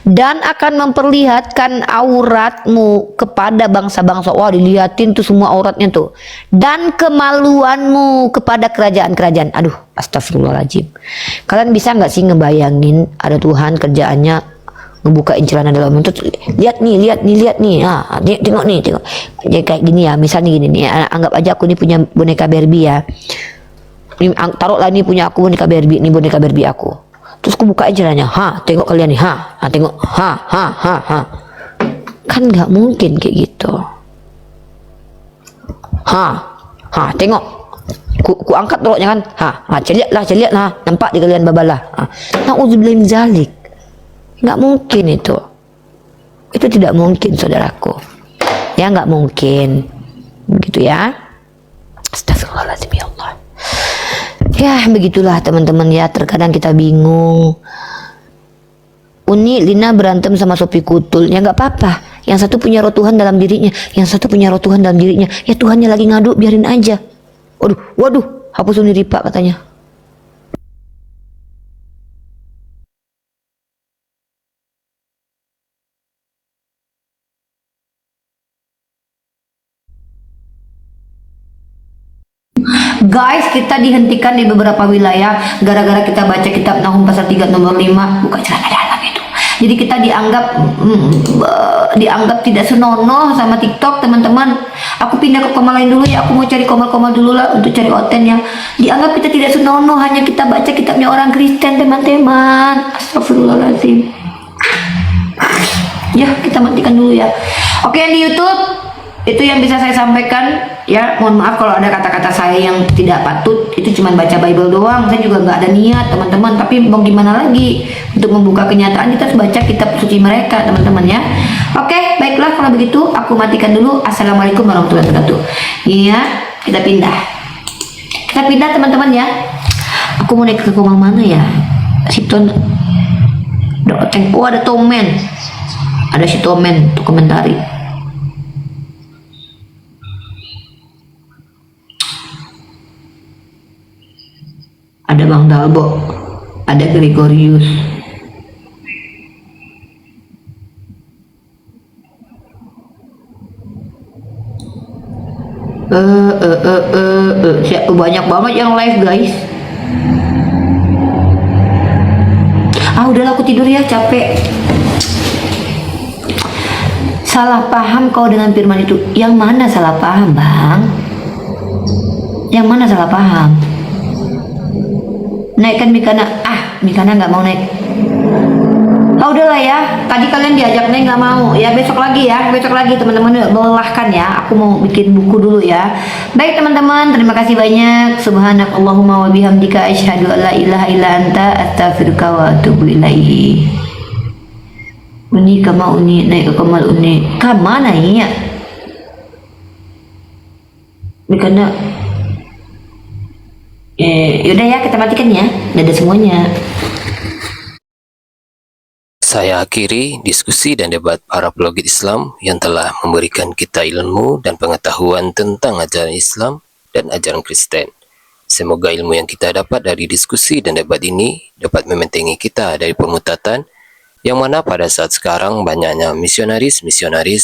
Dan akan memperlihatkan auratmu kepada bangsa-bangsa. Wah, dilihatin tuh semua auratnya tuh. Dan kemaluanmu kepada kerajaan-kerajaan. Aduh, astagfirullahaladzim. Kalian bisa nggak sih ngebayangin ada Tuhan kerjaannya ngebukain celana dalam itu? Lihat nih. Nah, tengok nih, tengok. Jadi kayak gini ya, misalnya gini nih. Anggap aja aku nih punya boneka Barbie ya. Ini, taruhlah nih punya aku boneka Barbie, ini boneka Barbie aku. Terus aku buka celananya, tengok kalian nih, tengok, kan nggak mungkin kayak gitu. Tengok, ku angkat roknya kan, celiat lah, nampak di kalian babalah. Na'udzubillah min zalik, nggak mungkin itu tidak mungkin saudaraku, ya nggak mungkin, begitu ya. Astagfirullahaladzim ya Allah. Ya begitulah teman-teman ya, terkadang kita bingung. Uni Lina berantem sama Sopi Kutul, ya nggak apa-apa. Yang satu punya roh Tuhan dalam dirinya, yang satu punya roh Tuhan dalam dirinya. Ya Tuhannya lagi ngadu, biarin aja. Waduh, hapus Uni Ripa katanya. Guys, kita dihentikan di beberapa wilayah gara-gara kita baca kitab Nahum pasal 3 nomor 5, buka celana dalam itu. Jadi kita dianggap tidak senonoh sama TikTok, teman-teman. Aku pindah ke komal lain dulu ya, aku mau cari komal-komal dulu lah untuk cari konten ya. Dianggap kita tidak senonoh hanya kita baca kitabnya orang Kristen, teman-teman. Astagfirullahaladzim. Ya, kita matikan dulu ya. Oke, yang di YouTube itu yang bisa saya sampaikan ya. Mohon maaf kalau ada kata-kata saya yang tidak patut, itu cuma baca Bible doang, saya juga nggak ada niat teman-teman. Tapi mau gimana lagi, untuk membuka kenyataan kita harus baca kitab suci mereka teman-teman ya. Oke, baiklah kalau begitu aku matikan dulu. Assalamualaikum warahmatullahi wabarakatuh. Ini ya, kita pindah teman-teman ya. Aku mau naik ke rumah mana ya, Siton. Oh, ada Tomen, ada si Tomen untuk komentari. Ada Bang Dalbo, ada Gregorius. Banyak banget yang live guys. Udahlah aku tidur ya, capek. Salah paham kau dengan firman itu. Yang mana salah paham, Bang? Yang mana salah paham? Naikkan Mikana. Mikana nggak mau naik. Udahlah ya. Tadi kalian diajak naik nggak mau. Ya besok lagi ya. Besok lagi teman-teman, melelahkan ya. Aku mau bikin buku dulu ya. Baik teman-teman, terima kasih banyak. Subhanakallahumma wa bihamdika asyhadu an la ilaha illa anta astaghfiruka wa atubu ilaik. Uni kama uni naik ke kamal uni. Kemana ya? Mikana. Yaudah ya, kita matikan ya. Dadah semuanya. Saya akhiri diskusi dan debat para pelogit Islam yang telah memberikan kita ilmu dan pengetahuan tentang ajaran Islam dan ajaran Kristen. Semoga ilmu yang kita dapat dari diskusi dan debat ini dapat membentengi kita dari pemutatan, yang mana pada saat sekarang banyaknya misionaris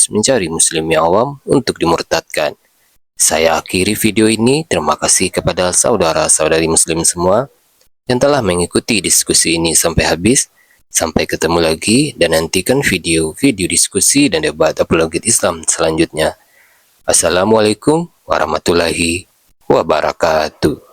mencari muslim yang awam untuk dimurtadkan. Saya akhiri video ini. Terima kasih kepada saudara-saudari muslim semua yang telah mengikuti diskusi ini sampai habis. Sampai ketemu lagi dan nantikan video-video diskusi dan debat apologet Islam selanjutnya. Assalamualaikum warahmatullahi wabarakatuh.